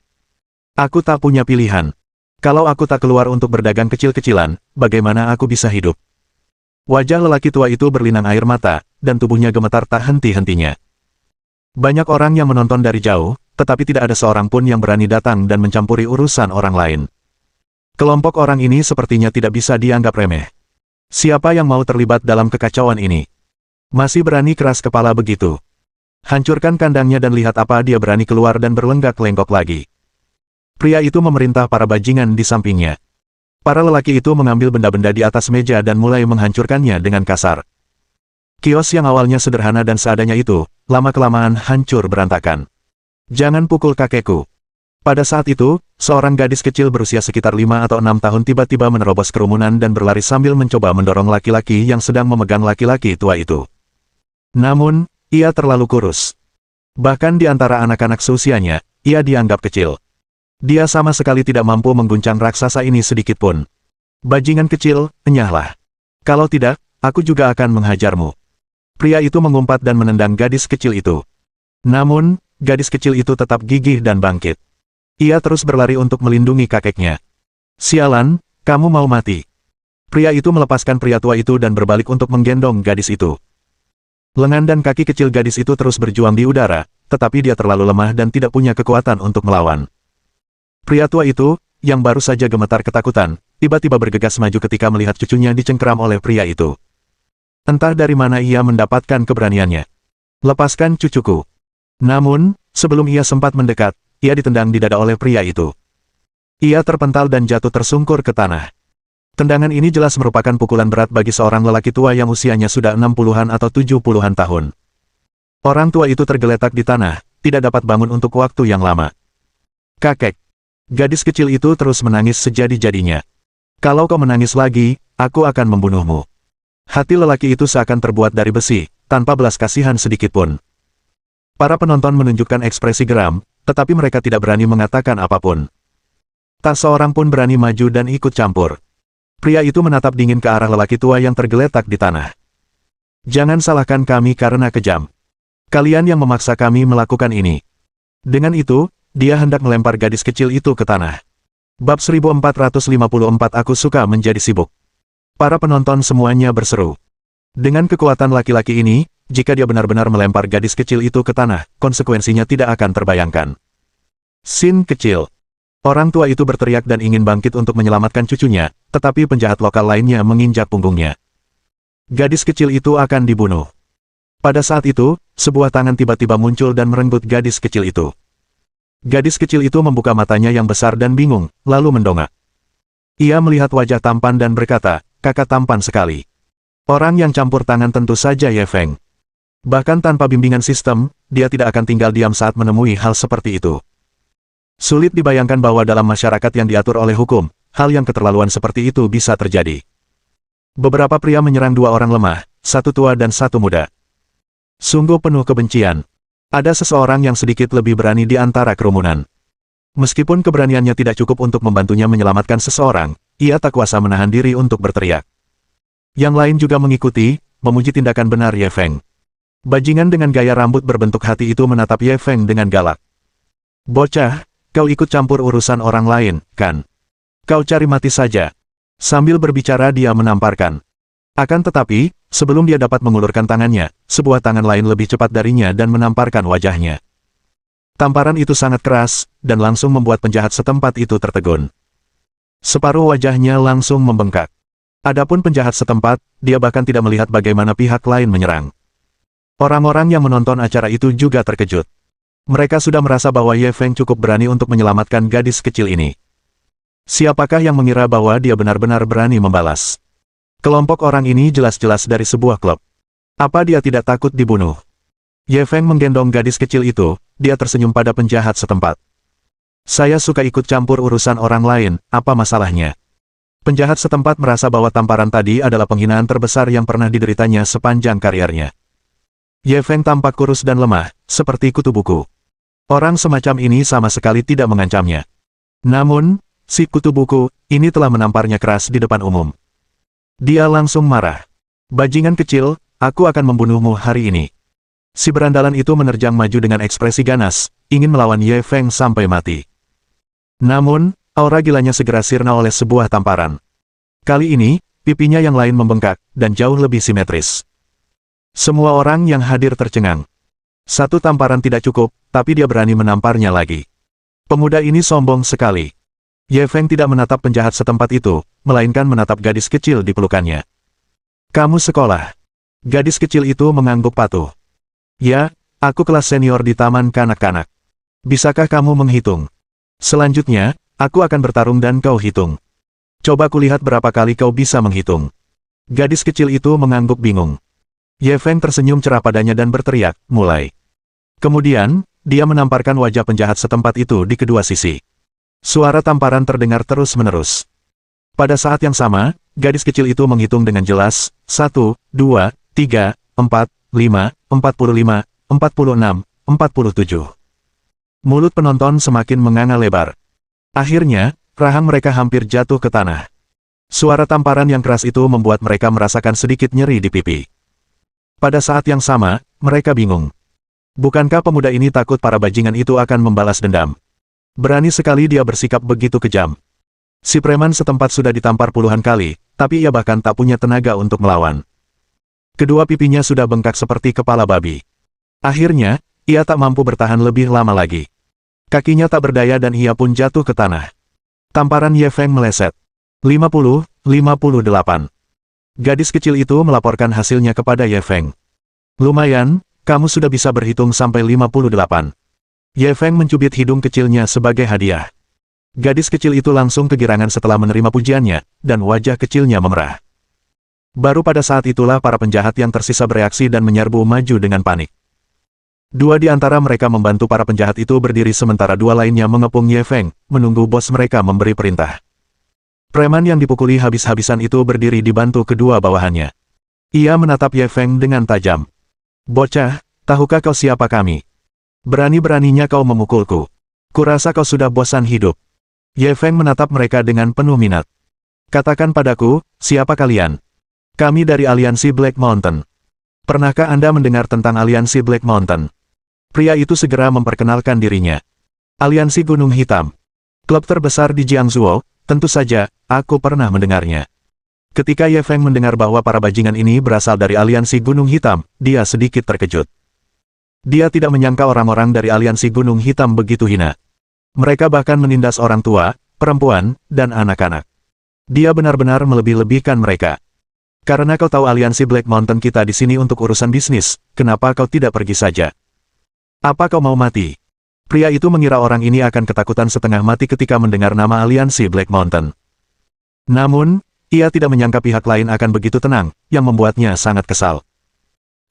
Aku tak punya pilihan. Kalau aku tak keluar untuk berdagang kecil-kecilan, bagaimana aku bisa hidup? Wajah lelaki tua itu berlinang air mata, dan tubuhnya gemetar tak henti-hentinya. Banyak orang yang menonton dari jauh, tetapi tidak ada seorang pun yang berani datang dan mencampuri urusan orang lain. Kelompok orang ini sepertinya tidak bisa dianggap remeh. Siapa yang mau terlibat dalam kekacauan ini? Masih berani keras kepala begitu. Hancurkan kandangnya dan lihat apa dia berani keluar dan berlenggak-lenggok lagi. Pria itu memerintah para bajingan di sampingnya. Para lelaki itu mengambil benda-benda di atas meja dan mulai menghancurkannya dengan kasar. Kios yang awalnya sederhana dan seadanya itu, lama-kelamaan hancur berantakan. Jangan pukul kakekku. Pada saat itu, seorang gadis kecil berusia sekitar 5 atau 6 tahun tiba-tiba menerobos kerumunan dan berlari sambil mencoba mendorong laki-laki yang sedang memegang laki-laki tua itu. Namun, ia terlalu kurus. Bahkan di antara anak-anak seusianya, ia dianggap kecil. Dia sama sekali tidak mampu mengguncang raksasa ini sedikit pun. Bajingan kecil, enyahlah. Kalau tidak, aku juga akan menghajarmu. Pria itu mengumpat dan menendang gadis kecil itu. Namun, gadis kecil itu tetap gigih dan bangkit. Ia terus berlari untuk melindungi kakeknya. Sialan, kamu mau mati. Pria itu melepaskan pria tua itu dan berbalik untuk menggendong gadis itu. Lengan dan kaki kecil gadis itu terus berjuang di udara, tetapi dia terlalu lemah dan tidak punya kekuatan untuk melawan. Pria tua itu, yang baru saja gemetar ketakutan, tiba-tiba bergegas maju ketika melihat cucunya dicengkeram oleh pria itu. Entah dari mana ia mendapatkan keberaniannya. Lepaskan cucuku. Namun, sebelum ia sempat mendekat, ia ditendang di dada oleh pria itu. Ia terpental dan jatuh tersungkur ke tanah. Tendangan ini jelas merupakan pukulan berat bagi seorang lelaki tua yang usianya sudah 60-an atau 70-an tahun. Orang tua itu tergeletak di tanah, tidak dapat bangun untuk waktu yang lama. Kakek. Gadis kecil itu terus menangis sejadi-jadinya. Kalau kau menangis lagi, aku akan membunuhmu. Hati lelaki itu seakan terbuat dari besi, tanpa belas kasihan sedikitpun. Para penonton menunjukkan ekspresi geram, tetapi mereka tidak berani mengatakan apapun. Tak seorang pun berani maju dan ikut campur. Pria itu menatap dingin ke arah lelaki tua yang tergeletak di tanah. Jangan salahkan kami karena kejam. Kalian yang memaksa kami melakukan ini. Dengan itu, dia hendak melempar gadis kecil itu ke tanah. Bab 1454 Aku suka menjadi sibuk. Para penonton semuanya berseru. Dengan kekuatan laki-laki ini, jika dia benar-benar melempar gadis kecil itu ke tanah, konsekuensinya tidak akan terbayangkan. Sin kecil. Orang tua itu berteriak dan ingin bangkit untuk menyelamatkan cucunya, tetapi penjahat lokal lainnya menginjak punggungnya. Gadis kecil itu akan dibunuh. Pada saat itu, sebuah tangan tiba-tiba muncul dan merenggut gadis kecil itu. Gadis kecil itu membuka matanya yang besar dan bingung, lalu mendongak. Ia melihat wajah tampan dan berkata, kakak tampan sekali. Orang yang campur tangan tentu saja Ye Feng. Bahkan tanpa bimbingan sistem, dia tidak akan tinggal diam saat menemui hal seperti itu. Sulit dibayangkan bahwa dalam masyarakat yang diatur oleh hukum, hal yang keterlaluan seperti itu bisa terjadi. Beberapa pria menyerang dua orang lemah, satu tua dan satu muda. Sungguh penuh kebencian. Ada seseorang yang sedikit lebih berani di antara kerumunan. Meskipun keberaniannya tidak cukup untuk membantunya menyelamatkan seseorang, ia tak kuasa menahan diri untuk berteriak. Yang lain juga mengikuti, memuji tindakan benar Ye Feng. Bajingan dengan gaya rambut berbentuk hati itu menatap Ye Feng dengan galak. Bocah, kau ikut campur urusan orang lain, kan? Kau cari mati saja. Sambil berbicara dia menamparkan. Akan tetapi, sebelum dia dapat mengulurkan tangannya, sebuah tangan lain lebih cepat darinya dan menamparkan wajahnya. Tamparan itu sangat keras, dan langsung membuat penjahat setempat itu tertegun. Separuh wajahnya langsung membengkak. Adapun penjahat setempat, dia bahkan tidak melihat bagaimana pihak lain menyerang. Orang-orang yang menonton acara itu juga terkejut. Mereka sudah merasa bahwa Ye Feng cukup berani untuk menyelamatkan gadis kecil ini. Siapakah yang mengira bahwa dia benar-benar berani membalas? Kelompok orang ini jelas-jelas dari sebuah klub. Apa dia tidak takut dibunuh? Ye Feng menggendong gadis kecil itu, dia tersenyum pada penjahat setempat. Saya suka ikut campur urusan orang lain, apa masalahnya? Penjahat setempat merasa bahwa tamparan tadi adalah penghinaan terbesar yang pernah dideritanya sepanjang karirnya. Ye Feng tampak kurus dan lemah, seperti kutu buku. Orang semacam ini sama sekali tidak mengancamnya. Namun, si kutu buku ini telah menamparnya keras di depan umum. Dia langsung marah. Bajingan kecil, aku akan membunuhmu hari ini. Si berandalan itu menerjang maju dengan ekspresi ganas, ingin melawan Ye Feng sampai mati. Namun, aura gilanya segera sirna oleh sebuah tamparan. Kali ini, pipinya yang lain membengkak, dan jauh lebih simetris. Semua orang yang hadir tercengang. Satu tamparan tidak cukup, tapi dia berani menamparnya lagi. Pemuda ini sombong sekali. Ye Feng tidak menatap penjahat setempat itu, melainkan menatap gadis kecil di pelukannya. Kamu sekolah. Gadis kecil itu mengangguk patuh. Ya, aku kelas senior di taman kanak-kanak. Bisakah kamu menghitung? Selanjutnya, aku akan bertarung dan kau hitung. Coba kulihat berapa kali kau bisa menghitung. Gadis kecil itu mengangguk bingung. Ye Feng tersenyum cerah padanya dan berteriak, mulai. Kemudian, dia menamparkan wajah penjahat setempat itu di kedua sisi. Suara tamparan terdengar terus-menerus. Pada saat yang sama, gadis kecil itu menghitung dengan jelas, 1, 2, 3, 4, 5, 45, 46, 47. Mulut penonton semakin menganga lebar. Akhirnya, rahang mereka hampir jatuh ke tanah. Suara tamparan yang keras itu membuat mereka merasakan sedikit nyeri di pipi. Pada saat yang sama, mereka bingung. Bukankah pemuda ini takut para bajingan itu akan membalas dendam? Berani sekali dia bersikap begitu kejam. Si preman setempat sudah ditampar puluhan kali, tapi ia bahkan tak punya tenaga untuk melawan. Kedua pipinya sudah bengkak seperti kepala babi. Akhirnya, ia tak mampu bertahan lebih lama lagi. Kakinya tak berdaya dan ia pun jatuh ke tanah. Tamparan Ye Feng meleset. 50-58. Gadis kecil itu melaporkan hasilnya kepada Ye Feng. Lumayan, kamu sudah bisa berhitung sampai 58. Ye Feng mencubit hidung kecilnya sebagai hadiah. Gadis kecil itu langsung kegirangan setelah menerima pujiannya, dan wajah kecilnya memerah. Baru pada saat itulah para penjahat yang tersisa bereaksi dan menyerbu maju dengan panik. Dua di antara mereka membantu para penjahat itu berdiri sementara dua lainnya mengepung Ye Feng, menunggu bos mereka memberi perintah. Preman yang dipukuli habis-habisan itu berdiri dibantu kedua bawahannya. Ia menatap Ye Feng dengan tajam. Bocah, tahukah kau siapa kami? Berani-beraninya kau memukulku. Kurasa kau sudah bosan hidup. Ye Feng menatap mereka dengan penuh minat. Katakan padaku, siapa kalian? Kami dari aliansi Black Mountain. Pernahkah Anda mendengar tentang aliansi Black Mountain? Pria itu segera memperkenalkan dirinya. Aliansi Gunung Hitam. Klub terbesar di Jiangzhou, tentu saja, aku pernah mendengarnya. Ketika Ye Feng mendengar bahwa para bajingan ini berasal dari aliansi Gunung Hitam, dia sedikit terkejut. Dia tidak menyangka orang-orang dari aliansi Gunung Hitam begitu hina. Mereka bahkan menindas orang tua, perempuan, dan anak-anak. Dia benar-benar melebih-lebihkan mereka. Karena kau tahu aliansi Black Mountain kita di sini untuk urusan bisnis, kenapa kau tidak pergi saja? Apa kau mau mati? Pria itu mengira orang ini akan ketakutan setengah mati ketika mendengar nama aliansi Black Mountain. Namun, ia tidak menyangka pihak lain akan begitu tenang, yang membuatnya sangat kesal.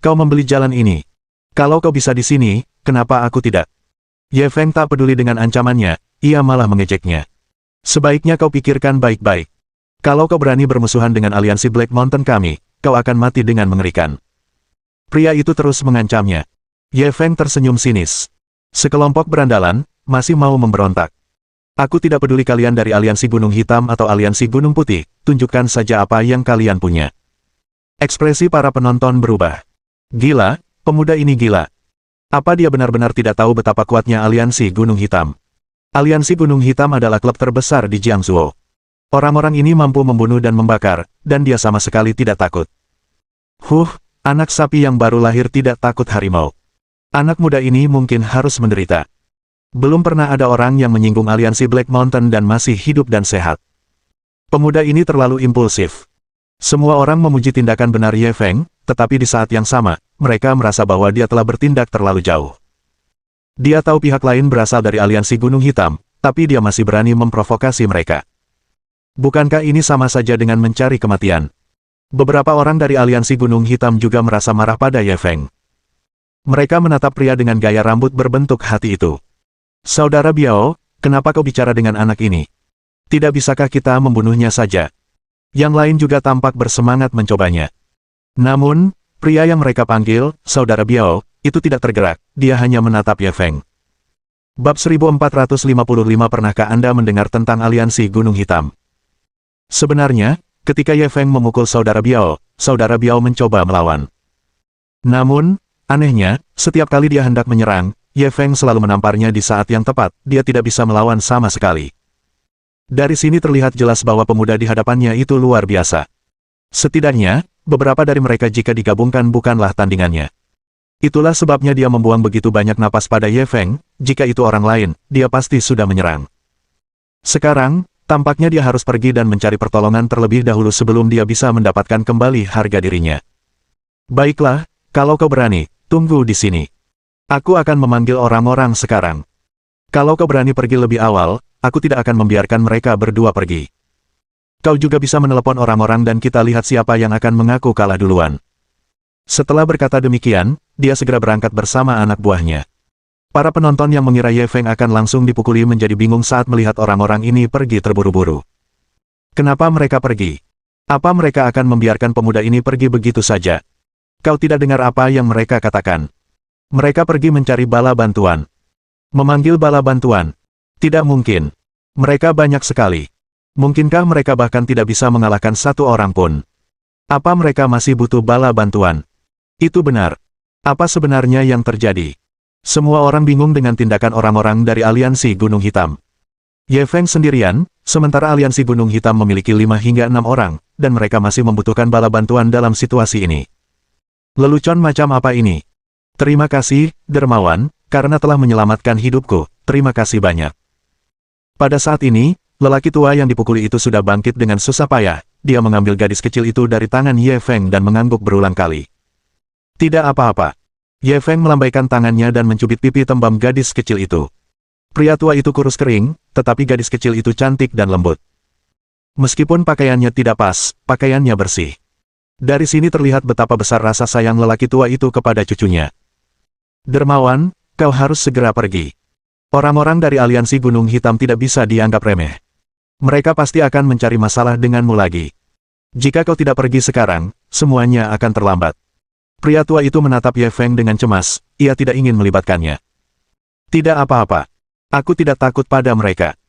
Kau membeli jalan ini. Kalau kau bisa di sini, kenapa aku tidak? Ye Feng tak peduli dengan ancamannya, ia malah mengejeknya. Sebaiknya kau pikirkan baik-baik. Kalau kau berani bermusuhan dengan aliansi Black Mountain kami, kau akan mati dengan mengerikan. Pria itu terus mengancamnya. Ye Feng tersenyum sinis. Sekelompok berandalan, masih mau memberontak. Aku tidak peduli kalian dari aliansi Gunung Hitam atau aliansi Gunung Putih, tunjukkan saja apa yang kalian punya. Ekspresi para penonton berubah. Gila, pemuda ini gila. Apa dia benar-benar tidak tahu betapa kuatnya aliansi Gunung Hitam? Aliansi Gunung Hitam adalah klub terbesar di Jiangzhou. Orang-orang ini mampu membunuh dan membakar, dan dia sama sekali tidak takut. Anak sapi yang baru lahir tidak takut harimau. Anak muda ini mungkin harus menderita. Belum pernah ada orang yang menyinggung aliansi Black Mountain dan masih hidup dan sehat. Pemuda ini terlalu impulsif. Semua orang memuji tindakan benar Ye Feng, tetapi di saat yang sama, mereka merasa bahwa dia telah bertindak terlalu jauh. Dia tahu pihak lain berasal dari aliansi Gunung Hitam, tapi dia masih berani memprovokasi mereka. Bukankah ini sama saja dengan mencari kematian? Beberapa orang dari aliansi Gunung Hitam juga merasa marah pada Ye Feng. Mereka menatap pria dengan gaya rambut berbentuk hati itu. Saudara Biao, kenapa kau bicara dengan anak ini? Tidak bisakah kita membunuhnya saja? Yang lain juga tampak bersemangat mencobanya. Namun, pria yang mereka panggil, Saudara Biao, itu tidak tergerak, dia hanya menatap Ye Feng. Bab 1455 Pernahkah Anda mendengar tentang aliansi Gunung Hitam? Sebenarnya, ketika Ye Feng memukul Saudara Biao mencoba melawan. Namun, anehnya, setiap kali dia hendak menyerang, Ye Feng selalu menamparnya di saat yang tepat, dia tidak bisa melawan sama sekali. Dari sini terlihat jelas bahwa pemuda di hadapannya itu luar biasa. Setidaknya, beberapa dari mereka jika digabungkan bukanlah tandingannya. Itulah sebabnya dia membuang begitu banyak napas pada Ye Feng, jika itu orang lain, dia pasti sudah menyerang. Sekarang, tampaknya dia harus pergi dan mencari pertolongan terlebih dahulu sebelum dia bisa mendapatkan kembali harga dirinya. Baiklah, kalau kau berani, tunggu di sini. Aku akan memanggil orang-orang sekarang. Kalau kau berani pergi lebih awal, aku tidak akan membiarkan mereka berdua pergi. Kau juga bisa menelepon orang-orang dan kita lihat siapa yang akan mengaku kalah duluan. Setelah berkata demikian, dia segera berangkat bersama anak buahnya. Para penonton yang mengira Ye Feng akan langsung dipukuli menjadi bingung saat melihat orang-orang ini pergi terburu-buru. Kenapa mereka pergi? Apa mereka akan membiarkan pemuda ini pergi begitu saja? Kau tidak dengar apa yang mereka katakan? Mereka pergi mencari bala bantuan. Memanggil bala bantuan? Tidak mungkin. Mereka banyak sekali. Mungkinkah mereka bahkan tidak bisa mengalahkan satu orang pun? Apa mereka masih butuh bala bantuan? Itu benar. Apa sebenarnya yang terjadi? Semua orang bingung dengan tindakan orang-orang dari Aliansi Gunung Hitam. Ye Feng sendirian, sementara Aliansi Gunung Hitam memiliki 5 hingga 6 orang, dan mereka masih membutuhkan bala bantuan dalam situasi ini. Lelucon macam apa ini? Terima kasih, Dermawan, karena telah menyelamatkan hidupku, terima kasih banyak. Pada saat ini, lelaki tua yang dipukuli itu sudah bangkit dengan susah payah, dia mengambil gadis kecil itu dari tangan Ye Feng dan mengangguk berulang kali. Tidak apa-apa. Ye Feng melambaikan tangannya dan mencubit pipi tembam gadis kecil itu. Pria tua itu kurus kering, tetapi gadis kecil itu cantik dan lembut. Meskipun pakaiannya tidak pas, pakaiannya bersih. Dari sini terlihat betapa besar rasa sayang lelaki tua itu kepada cucunya. Dermawan, kau harus segera pergi. Orang-orang dari Aliansi Gunung Hitam tidak bisa dianggap remeh. Mereka pasti akan mencari masalah denganmu lagi. Jika kau tidak pergi sekarang, semuanya akan terlambat. Pria tua itu menatap Ye Feng dengan cemas, ia tidak ingin melibatkannya. Tidak apa-apa. Aku tidak takut pada mereka.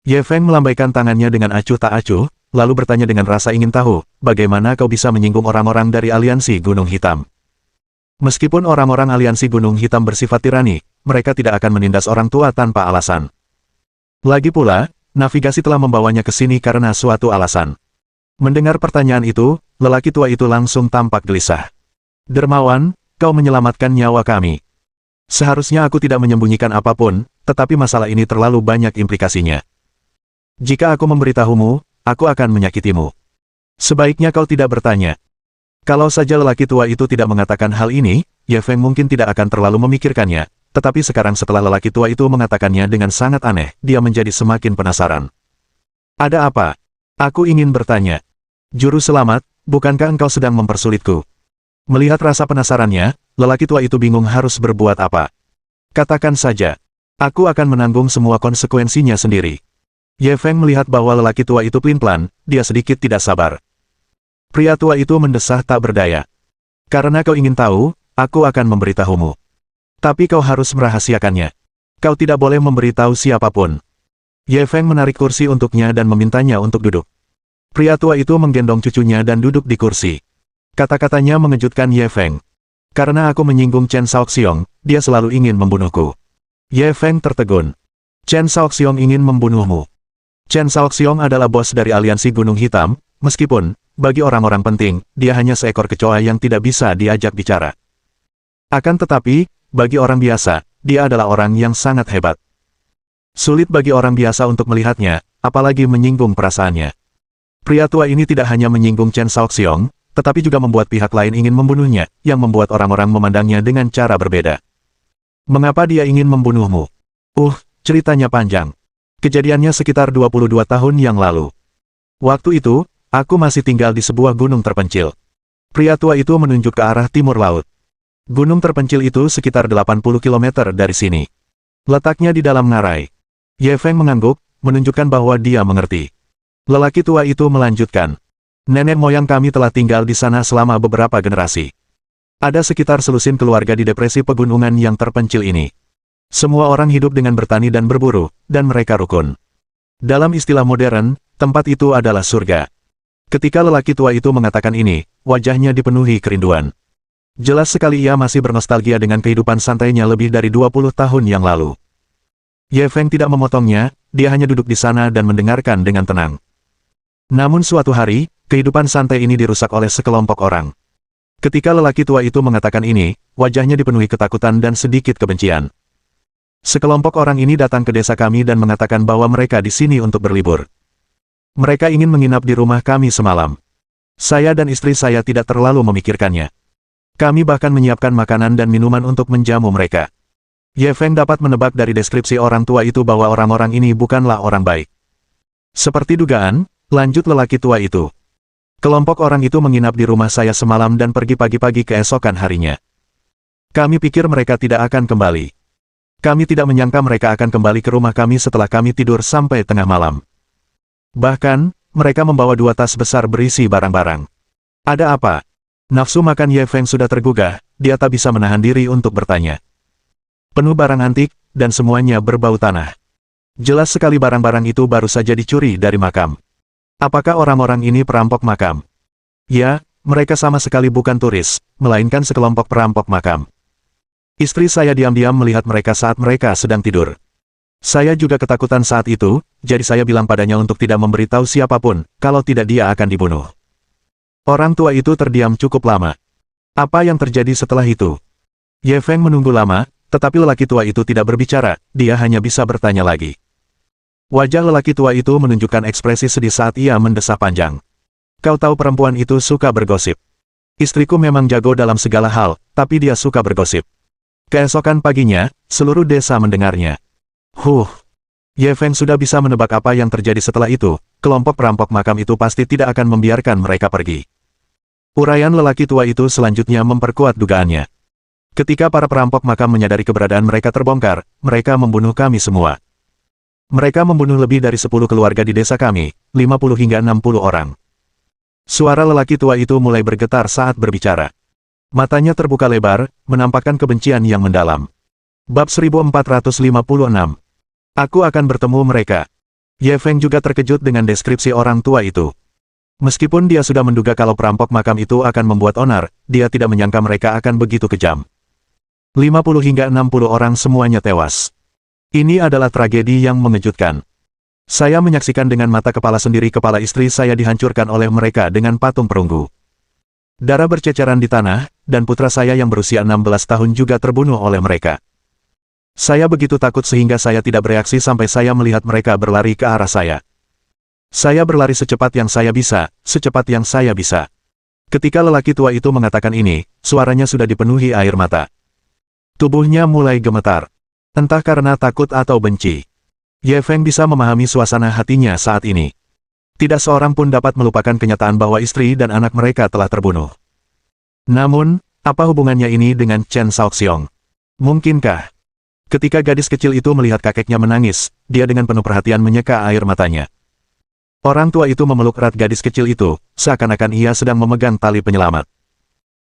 Ye Feng melambaikan tangannya dengan acuh tak acuh, lalu bertanya dengan rasa ingin tahu, bagaimana kau bisa menyinggung orang-orang dari Aliansi Gunung Hitam? Meskipun orang-orang Aliansi Gunung Hitam bersifat tirani, mereka tidak akan menindas orang tua tanpa alasan. Lagi pula, navigasi telah membawanya ke sini karena suatu alasan. Mendengar pertanyaan itu, lelaki tua itu langsung tampak gelisah. Dermawan, kau menyelamatkan nyawa kami. Seharusnya aku tidak menyembunyikan apapun, tetapi masalah ini terlalu banyak implikasinya. Jika aku memberitahumu, aku akan menyakitimu. Sebaiknya kau tidak bertanya. Kalau saja lelaki tua itu tidak mengatakan hal ini, Ye Feng mungkin tidak akan terlalu memikirkannya, tetapi sekarang setelah lelaki tua itu mengatakannya dengan sangat aneh, dia menjadi semakin penasaran. Ada apa? Aku ingin bertanya. Juru selamat, bukankah engkau sedang mempersulitku? Melihat rasa penasarannya, lelaki tua itu bingung harus berbuat apa. Katakan saja. Aku akan menanggung semua konsekuensinya sendiri. Ye Feng melihat bahwa lelaki tua itu pelin-pelan, dia sedikit tidak sabar. Pria tua itu mendesah tak berdaya. Karena kau ingin tahu, aku akan memberitahumu. Tapi kau harus merahasiakannya. Kau tidak boleh memberitahu siapapun. Ye Feng menarik kursi untuknya dan memintanya untuk duduk. Pria tua itu menggendong cucunya dan duduk di kursi. Kata-katanya mengejutkan Ye Feng. Karena aku menyinggung Chen Shaoxiong, dia selalu ingin membunuhku. Ye Feng tertegun. Chen Shaoxiong ingin membunuhmu. Chen Shaoxiong adalah bos dari Aliansi Gunung Hitam, meskipun, bagi orang-orang penting, dia hanya seekor kecoa yang tidak bisa diajak bicara. Akan tetapi, bagi orang biasa, dia adalah orang yang sangat hebat. Sulit bagi orang biasa untuk melihatnya, apalagi menyinggung perasaannya. Pria tua ini tidak hanya menyinggung Chen Shaoxiong, tetapi juga membuat pihak lain ingin membunuhnya, yang membuat orang-orang memandangnya dengan cara berbeda. Mengapa dia ingin membunuhmu? Ceritanya panjang. Kejadiannya sekitar 22 tahun yang lalu. Waktu itu, aku masih tinggal di sebuah gunung terpencil. Pria tua itu menunjuk ke arah timur laut. Gunung terpencil itu sekitar 80 km dari sini. Letaknya di dalam ngarai. Ye Feng mengangguk, menunjukkan bahwa dia mengerti. Lelaki tua itu melanjutkan. Nenek moyang kami telah tinggal di sana selama beberapa generasi. Ada sekitar selusin keluarga di depresi pegunungan yang terpencil ini. Semua orang hidup dengan bertani dan berburu, dan mereka rukun. Dalam istilah modern, tempat itu adalah surga. Ketika lelaki tua itu mengatakan ini, wajahnya dipenuhi kerinduan. Jelas sekali ia masih bernostalgia dengan kehidupan santainya lebih dari 20 tahun yang lalu. Ye Feng tidak memotongnya, dia hanya duduk di sana dan mendengarkan dengan tenang. Namun suatu hari, kehidupan santai ini dirusak oleh sekelompok orang. Ketika lelaki tua itu mengatakan ini, wajahnya dipenuhi ketakutan dan sedikit kebencian. Sekelompok orang ini datang ke desa kami dan mengatakan bahwa mereka di sini untuk berlibur. Mereka ingin menginap di rumah kami semalam. Saya dan istri saya tidak terlalu memikirkannya. Kami bahkan menyiapkan makanan dan minuman untuk menjamu mereka. Ye Feng dapat menebak dari deskripsi orang tua itu bahwa orang-orang ini bukanlah orang baik. Seperti dugaan, lanjut lelaki tua itu. Kelompok orang itu menginap di rumah saya semalam dan pergi pagi-pagi keesokan harinya. Kami pikir mereka tidak akan kembali. Kami tidak menyangka mereka akan kembali ke rumah kami setelah kami tidur sampai tengah malam. Bahkan, mereka membawa 2 tas besar berisi barang-barang. Ada apa? Nafsu makan Ye Feng sudah tergugah, dia tak bisa menahan diri untuk bertanya. Penuh barang antik, dan semuanya berbau tanah. Jelas sekali barang-barang itu baru saja dicuri dari makam. Apakah orang-orang ini perampok makam? Ya, mereka sama sekali bukan turis, melainkan sekelompok perampok makam. Istri saya diam-diam melihat mereka saat mereka sedang tidur. Saya juga ketakutan saat itu, jadi saya bilang padanya untuk tidak memberitahu siapapun, kalau tidak dia akan dibunuh. Orang tua itu terdiam cukup lama. Apa yang terjadi setelah itu? Ye Feng menunggu lama, tetapi lelaki tua itu tidak berbicara, dia hanya bisa bertanya lagi. Wajah lelaki tua itu menunjukkan ekspresi sedih saat ia mendesah panjang. Kau tahu perempuan itu suka bergosip. Istriku memang jago dalam segala hal, tapi dia suka bergosip. Keesokan paginya, seluruh desa mendengarnya. Ye Feng sudah bisa menebak apa yang terjadi setelah itu, kelompok perampok makam itu pasti tidak akan membiarkan mereka pergi. Uraian lelaki tua itu selanjutnya memperkuat dugaannya. Ketika para perampok makam menyadari keberadaan mereka terbongkar, mereka membunuh kami semua. Mereka membunuh lebih dari 10 keluarga di desa kami, 50 hingga 60 orang. Suara lelaki tua itu mulai bergetar saat berbicara. Matanya terbuka lebar, menampakkan kebencian yang mendalam. Bab 1456. Aku akan bertemu mereka. Ye Feng juga terkejut dengan deskripsi orang tua itu. Meskipun dia sudah menduga kalau perampok makam itu akan membuat onar, dia tidak menyangka mereka akan begitu kejam. 50 hingga 60 orang semuanya tewas. Ini adalah tragedi yang mengejutkan. Saya menyaksikan dengan mata kepala sendiri kepala istri saya dihancurkan oleh mereka dengan patung perunggu. Darah berceceran di tanah, dan putra saya yang berusia 16 tahun juga terbunuh oleh mereka. Saya begitu takut sehingga saya tidak bereaksi sampai saya melihat mereka berlari ke arah saya. Saya berlari secepat yang saya bisa, secepat yang saya bisa. Ketika lelaki tua itu mengatakan ini, suaranya sudah dipenuhi air mata. Tubuhnya mulai gemetar. Entah karena takut atau benci. Ye Feng bisa memahami suasana hatinya saat ini. Tidak seorang pun dapat melupakan kenyataan bahwa istri dan anak mereka telah terbunuh. Namun, apa hubungannya ini dengan Chen Shaoxiong? Mungkinkah? Ketika gadis kecil itu melihat kakeknya menangis, dia dengan penuh perhatian menyeka air matanya. Orang tua itu memeluk erat gadis kecil itu, seakan-akan ia sedang memegang tali penyelamat.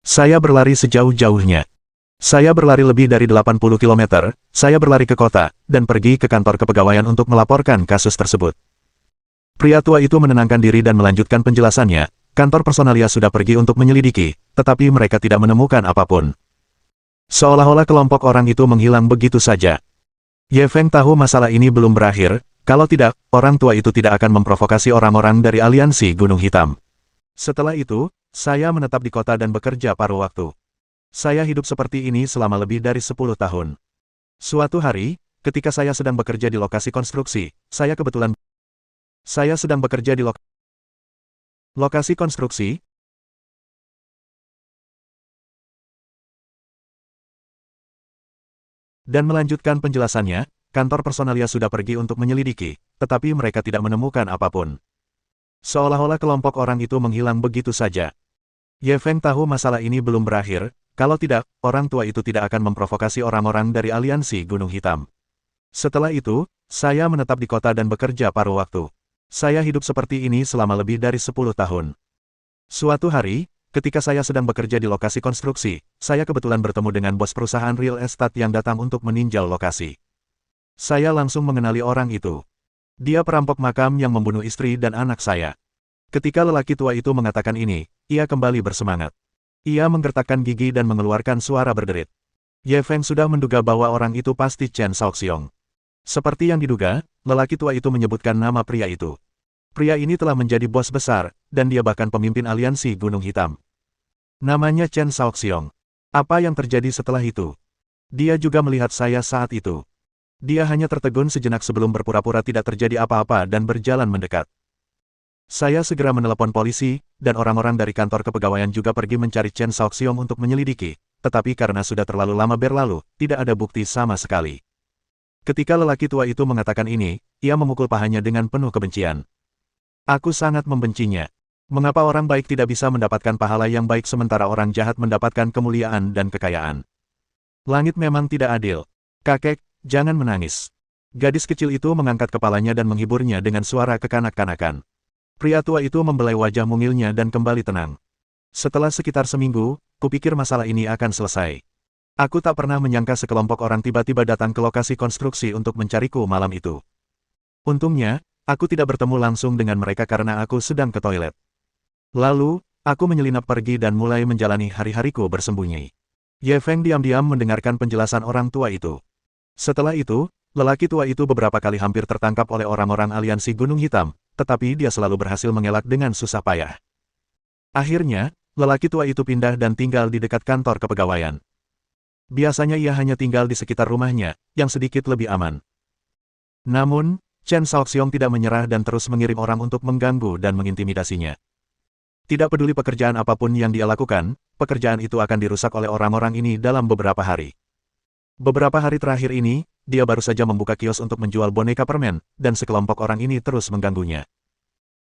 Saya berlari sejauh-jauhnya. Saya berlari lebih dari 80 km, saya berlari ke kota, dan pergi ke kantor kepegawaian untuk melaporkan kasus tersebut. Pria tua itu menenangkan diri dan melanjutkan penjelasannya, kantor personalia sudah pergi untuk menyelidiki, tetapi mereka tidak menemukan apapun. Seolah-olah kelompok orang itu menghilang begitu saja. Ye Feng tahu masalah ini belum berakhir, kalau tidak, orang tua itu tidak akan memprovokasi orang-orang dari aliansi Gunung Hitam. Setelah itu, saya menetap di kota dan bekerja paruh waktu. Saya hidup seperti ini selama lebih dari 10 tahun. Suatu hari, ketika saya sedang bekerja di lokasi konstruksi, saya sedang bekerja di lokasi konstruksi, dan melanjutkan penjelasannya, kantor personalia sudah pergi untuk menyelidiki, tetapi mereka tidak menemukan apapun. Seolah-olah kelompok orang itu menghilang begitu saja. Ye Feng tahu masalah ini belum berakhir, kalau tidak, orang tua itu tidak akan memprovokasi orang-orang dari aliansi Gunung Hitam. Setelah itu, saya menetap di kota dan bekerja paruh waktu. Saya hidup seperti ini selama lebih dari 10 tahun. Suatu hari, ketika saya sedang bekerja di lokasi konstruksi, saya kebetulan bertemu dengan bos perusahaan real estate yang datang untuk meninjau lokasi. Saya langsung mengenali orang itu. Dia perampok makam yang membunuh istri dan anak saya. Ketika lelaki tua itu mengatakan ini, ia kembali bersemangat. Ia menggertakkan gigi dan mengeluarkan suara berderit. Ye Feng sudah menduga bahwa orang itu pasti Chen Shaoxiong. Seperti yang diduga, lelaki tua itu menyebutkan nama pria itu. Pria ini telah menjadi bos besar, dan dia bahkan pemimpin aliansi Gunung Hitam. Namanya Chen Shaoxiong. Apa yang terjadi setelah itu? Dia juga melihat saya saat itu. Dia hanya tertegun sejenak sebelum berpura-pura tidak terjadi apa-apa dan berjalan mendekat. Saya segera menelepon polisi, dan orang-orang dari kantor kepegawaian juga pergi mencari Chen Shaoxiong untuk menyelidiki, tetapi karena sudah terlalu lama berlalu, tidak ada bukti sama sekali. Ketika lelaki tua itu mengatakan ini, ia memukul pahanya dengan penuh kebencian. Aku sangat membencinya. Mengapa orang baik tidak bisa mendapatkan pahala yang baik sementara orang jahat mendapatkan kemuliaan dan kekayaan? Langit memang tidak adil. Kakek, jangan menangis. Gadis kecil itu mengangkat kepalanya dan menghiburnya dengan suara kekanak-kanakan. Pria tua itu membelai wajah mungilnya dan kembali tenang. Setelah sekitar seminggu, kupikir masalah ini akan selesai. Aku tak pernah menyangka sekelompok orang tiba-tiba datang ke lokasi konstruksi untuk mencariku malam itu. Untungnya, aku tidak bertemu langsung dengan mereka karena aku sedang ke toilet. Lalu, aku menyelinap pergi dan mulai menjalani hari-hariku bersembunyi. Ye Feng diam-diam mendengarkan penjelasan orang tua itu. Setelah itu, lelaki tua itu beberapa kali hampir tertangkap oleh orang-orang aliansi Gunung Hitam, tetapi dia selalu berhasil mengelak dengan susah payah. Akhirnya, lelaki tua itu pindah dan tinggal di dekat kantor kepegawaian. Biasanya ia hanya tinggal di sekitar rumahnya, yang sedikit lebih aman. Namun, Chen Shaoxiong tidak menyerah dan terus mengirim orang untuk mengganggu dan mengintimidasinya. Tidak peduli pekerjaan apapun yang dia lakukan, pekerjaan itu akan dirusak oleh orang-orang ini dalam beberapa hari. Beberapa hari terakhir ini, dia baru saja membuka kios untuk menjual boneka permen, dan sekelompok orang ini terus mengganggunya.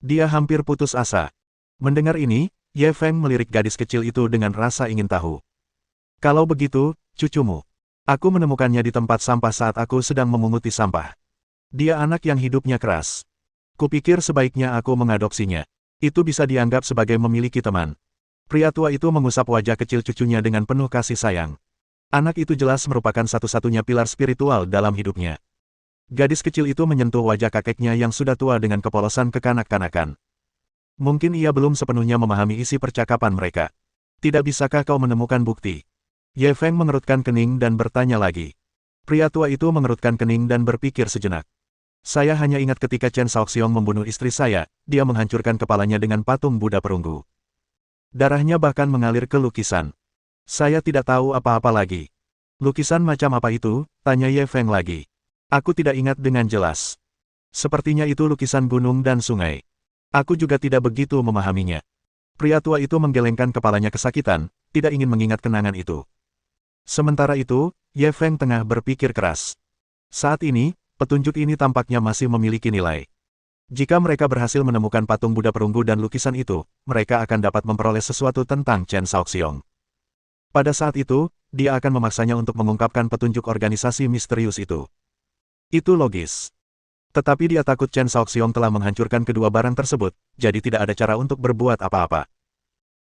Dia hampir putus asa. Mendengar ini, Ye Feng melirik gadis kecil itu dengan rasa ingin tahu. Kalau begitu, cucumu. Aku menemukannya di tempat sampah saat aku sedang memunguti sampah. Dia anak yang hidupnya keras. Kupikir sebaiknya aku mengadopsinya. Itu bisa dianggap sebagai memiliki teman. Pria tua itu mengusap wajah kecil cucunya dengan penuh kasih sayang. Anak itu jelas merupakan satu-satunya pilar spiritual dalam hidupnya. Gadis kecil itu menyentuh wajah kakeknya yang sudah tua dengan kepolosan kekanak-kanakan. Mungkin ia belum sepenuhnya memahami isi percakapan mereka. Tidak bisakah kau menemukan bukti? Ye Feng mengerutkan kening dan bertanya lagi. Pria tua itu mengerutkan kening dan berpikir sejenak. Saya hanya ingat ketika Chen Shaoxiong membunuh istri saya, dia menghancurkan kepalanya dengan patung Buddha perunggu. Darahnya bahkan mengalir ke lukisan. Saya tidak tahu apa-apa lagi. Lukisan macam apa itu? Tanya Ye Feng lagi. Aku tidak ingat dengan jelas. Sepertinya itu lukisan gunung dan sungai. Aku juga tidak begitu memahaminya. Pria tua itu menggelengkan kepalanya kesakitan, tidak ingin mengingat kenangan itu. Sementara itu, Ye Feng tengah berpikir keras. Saat ini, petunjuk ini tampaknya masih memiliki nilai. Jika mereka berhasil menemukan patung Buddha perunggu dan lukisan itu, mereka akan dapat memperoleh sesuatu tentang Chen Shaoxiong. Pada saat itu, dia akan memaksanya untuk mengungkapkan petunjuk organisasi misterius itu. Itu logis. Tetapi dia takut Chen Shaoxiong telah menghancurkan kedua barang tersebut, jadi tidak ada cara untuk berbuat apa-apa.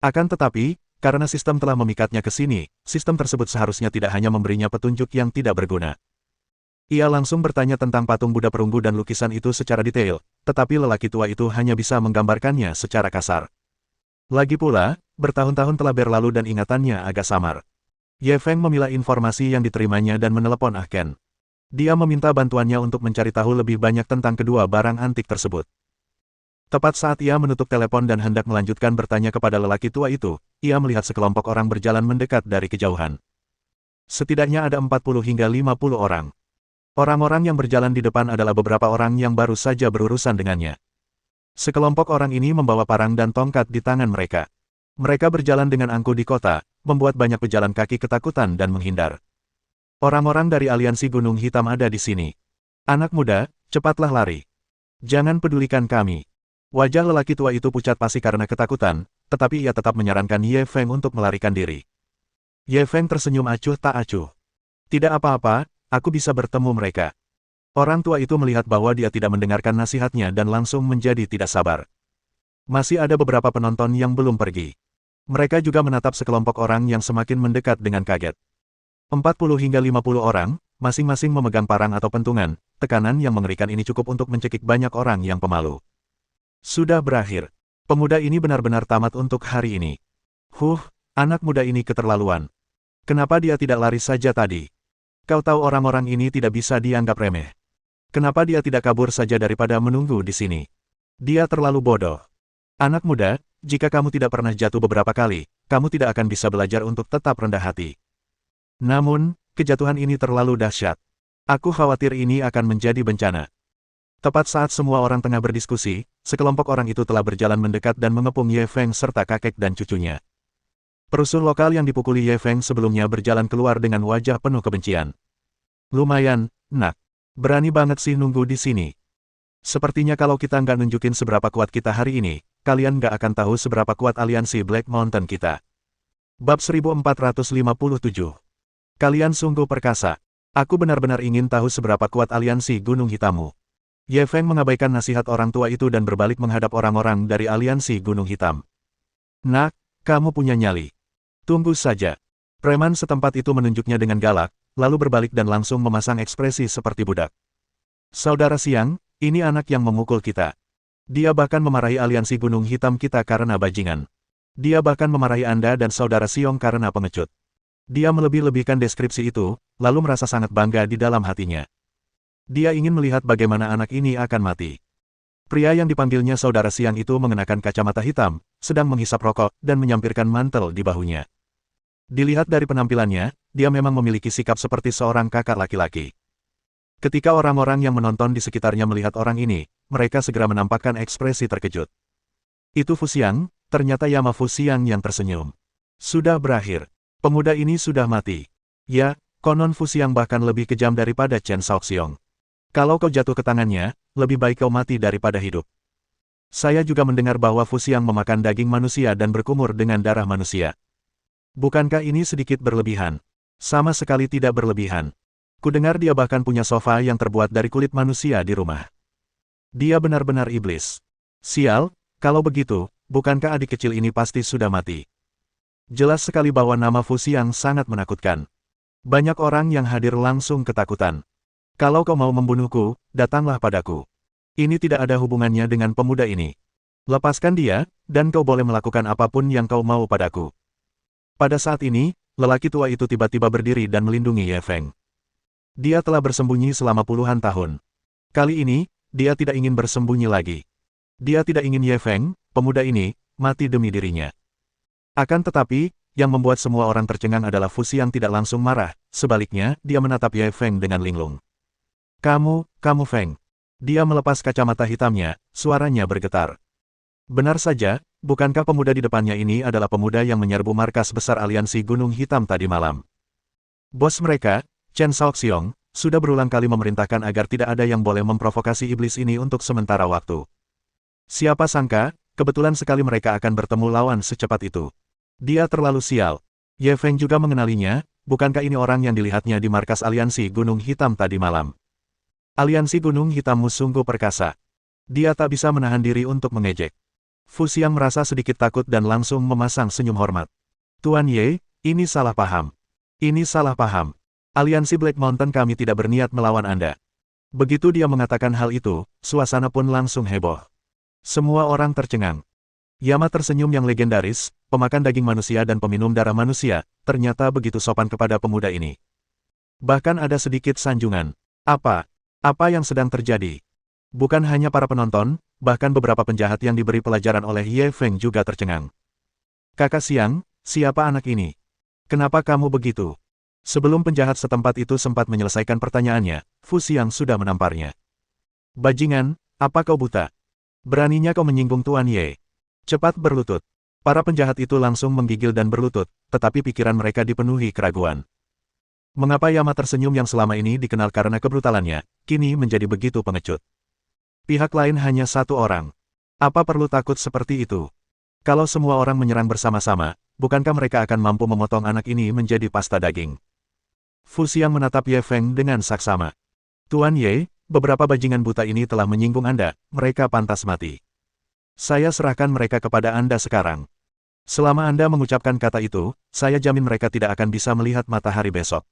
Akan tetapi, karena sistem telah memikatnya ke sini, sistem tersebut seharusnya tidak hanya memberinya petunjuk yang tidak berguna. Ia langsung bertanya tentang patung Buddha perunggu dan lukisan itu secara detail, tetapi lelaki tua itu hanya bisa menggambarkannya secara kasar. Lagi pula, bertahun-tahun telah berlalu dan ingatannya agak samar. Ye Feng memilah informasi yang diterimanya dan menelepon Ah Ken. Dia meminta bantuannya untuk mencari tahu lebih banyak tentang kedua barang antik tersebut. Tepat saat ia menutup telepon dan hendak melanjutkan bertanya kepada lelaki tua itu, ia melihat sekelompok orang berjalan mendekat dari kejauhan. Setidaknya ada 40 hingga 50 orang. Orang-orang yang berjalan di depan adalah beberapa orang yang baru saja berurusan dengannya. Sekelompok orang ini membawa parang dan tongkat di tangan mereka. Mereka berjalan dengan angkuh di kota, membuat banyak pejalan kaki ketakutan dan menghindar. Orang-orang dari aliansi Gunung Hitam ada di sini. Anak muda, cepatlah lari. Jangan pedulikan kami. Wajah lelaki tua itu pucat pasi karena ketakutan, tetapi ia tetap menyarankan Ye Feng untuk melarikan diri. Ye Feng tersenyum acuh tak acuh. Tidak apa-apa, aku bisa bertemu mereka. Orang tua itu melihat bahwa dia tidak mendengarkan nasihatnya dan langsung menjadi tidak sabar. Masih ada beberapa penonton yang belum pergi. Mereka juga menatap sekelompok orang yang semakin mendekat dengan kaget. 40 hingga 50 orang, masing-masing memegang parang atau pentungan, tekanan yang mengerikan ini cukup untuk mencekik banyak orang yang pemalu. Sudah berakhir. Pemuda ini benar-benar tamat untuk hari ini. Anak muda ini keterlaluan. Kenapa dia tidak lari saja tadi? Kau tahu orang-orang ini tidak bisa dianggap remeh. Kenapa dia tidak kabur saja daripada menunggu di sini? Dia terlalu bodoh. Anak muda, jika kamu tidak pernah jatuh beberapa kali, kamu tidak akan bisa belajar untuk tetap rendah hati. Namun, kejatuhan ini terlalu dahsyat. Aku khawatir ini akan menjadi bencana. Tepat saat semua orang tengah berdiskusi, sekelompok orang itu telah berjalan mendekat dan mengepung Ye Feng serta kakek dan cucunya. Perusuh lokal yang dipukuli Ye Feng sebelumnya berjalan keluar dengan wajah penuh kebencian. Lumayan, nak. Berani banget sih nunggu di sini. Sepertinya kalau kita nggak nunjukin seberapa kuat kita hari ini, kalian nggak akan tahu seberapa kuat aliansi Black Mountain kita. Bab 1457. Kalian sungguh perkasa. Aku benar-benar ingin tahu seberapa kuat aliansi Gunung Hitammu. Ye Feng mengabaikan nasihat orang tua itu dan berbalik menghadap orang-orang dari aliansi Gunung Hitam. Nak, kamu punya nyali. Tunggu saja. Preman setempat itu menunjuknya dengan galak, lalu berbalik dan langsung memasang ekspresi seperti budak. Saudara Siang, ini anak yang memukul kita. Dia bahkan memarahi aliansi Gunung Hitam kita karena bajingan. Dia bahkan memarahi Anda dan Saudara Siong karena pengecut. Dia melebih-lebihkan deskripsi itu, lalu merasa sangat bangga di dalam hatinya. Dia ingin melihat bagaimana anak ini akan mati. Pria yang dipanggilnya Saudara Siang itu mengenakan kacamata hitam, sedang menghisap rokok, dan menyampirkan mantel di bahunya. Dilihat dari penampilannya, dia memang memiliki sikap seperti seorang kakak laki-laki. Ketika orang-orang yang menonton di sekitarnya melihat orang ini, mereka segera menampakkan ekspresi terkejut. Itu Fuxiang, ternyata Yama Fuxiang yang tersenyum. Sudah berakhir. Pemuda ini sudah mati. Ya, konon Fuxiang bahkan lebih kejam daripada Chen Shaoxiong. Kalau kau jatuh ke tangannya, lebih baik kau mati daripada hidup. Saya juga mendengar bahwa Fuxiang memakan daging manusia dan berkumur dengan darah manusia. Bukankah ini sedikit berlebihan? Sama sekali tidak berlebihan. Kudengar dia bahkan punya sofa yang terbuat dari kulit manusia di rumah. Dia benar-benar iblis. Sial, kalau begitu, bukankah adik kecil ini pasti sudah mati? Jelas sekali bahwa nama Fuxiang sangat menakutkan. Banyak orang yang hadir langsung ketakutan. Kalau kau mau membunuhku, datanglah padaku. Ini tidak ada hubungannya dengan pemuda ini. Lepaskan dia, dan kau boleh melakukan apapun yang kau mau padaku. Pada saat ini, lelaki tua itu tiba-tiba berdiri dan melindungi Ye Feng. Dia telah bersembunyi selama puluhan tahun. Kali ini, dia tidak ingin bersembunyi lagi. Dia tidak ingin Ye Feng, pemuda ini, mati demi dirinya. Akan tetapi, yang membuat semua orang tercengang adalah Fuxiang tidak langsung marah, sebaliknya, dia menatap Ye Feng dengan linglung. Kamu Feng. Dia melepas kacamata hitamnya, suaranya bergetar. Benar saja, bukankah pemuda di depannya ini adalah pemuda yang menyerbu markas besar aliansi Gunung Hitam tadi malam? Bos mereka, Chen Shaoxiong, sudah berulang kali memerintahkan agar tidak ada yang boleh memprovokasi iblis ini untuk sementara waktu. Siapa sangka, kebetulan sekali mereka akan bertemu lawan secepat itu. Dia terlalu sial. Ye Feng juga mengenalinya, bukankah ini orang yang dilihatnya di markas aliansi Gunung Hitam tadi malam? Aliansi Gunung Hitammu sungguh perkasa. Dia tak bisa menahan diri untuk mengejek. Fuxiang merasa sedikit takut dan langsung memasang senyum hormat. Tuan Ye, ini salah paham. Ini salah paham. Aliansi Black Mountain kami tidak berniat melawan Anda. Begitu dia mengatakan hal itu, suasana pun langsung heboh. Semua orang tercengang. Yama tersenyum yang legendaris, pemakan daging manusia dan peminum darah manusia, ternyata begitu sopan kepada pemuda ini. Bahkan ada sedikit sanjungan. Apa yang sedang terjadi? Bukan hanya para penonton, bahkan beberapa penjahat yang diberi pelajaran oleh Ye Feng juga tercengang. Kakak Siang, siapa anak ini? Kenapa kamu begitu? Sebelum penjahat setempat itu sempat menyelesaikan pertanyaannya, Fuxiang sudah menamparnya. Bajingan, apa kau buta? Beraninya kau menyinggung Tuan Ye. Cepat berlutut. Para penjahat itu langsung menggigil dan berlutut, tetapi pikiran mereka dipenuhi keraguan. Mengapa Yama tersenyum yang selama ini dikenal karena kebrutalannya, kini menjadi begitu pengecut? Pihak lain hanya satu orang. Apa perlu takut seperti itu? Kalau semua orang menyerang bersama-sama, bukankah mereka akan mampu memotong anak ini menjadi pasta daging? Fuxiang menatap Ye Feng dengan saksama. Tuan Ye, beberapa bajingan buta ini telah menyinggung Anda, mereka pantas mati. Saya serahkan mereka kepada Anda sekarang. Selama Anda mengucapkan kata itu, saya jamin mereka tidak akan bisa melihat matahari besok.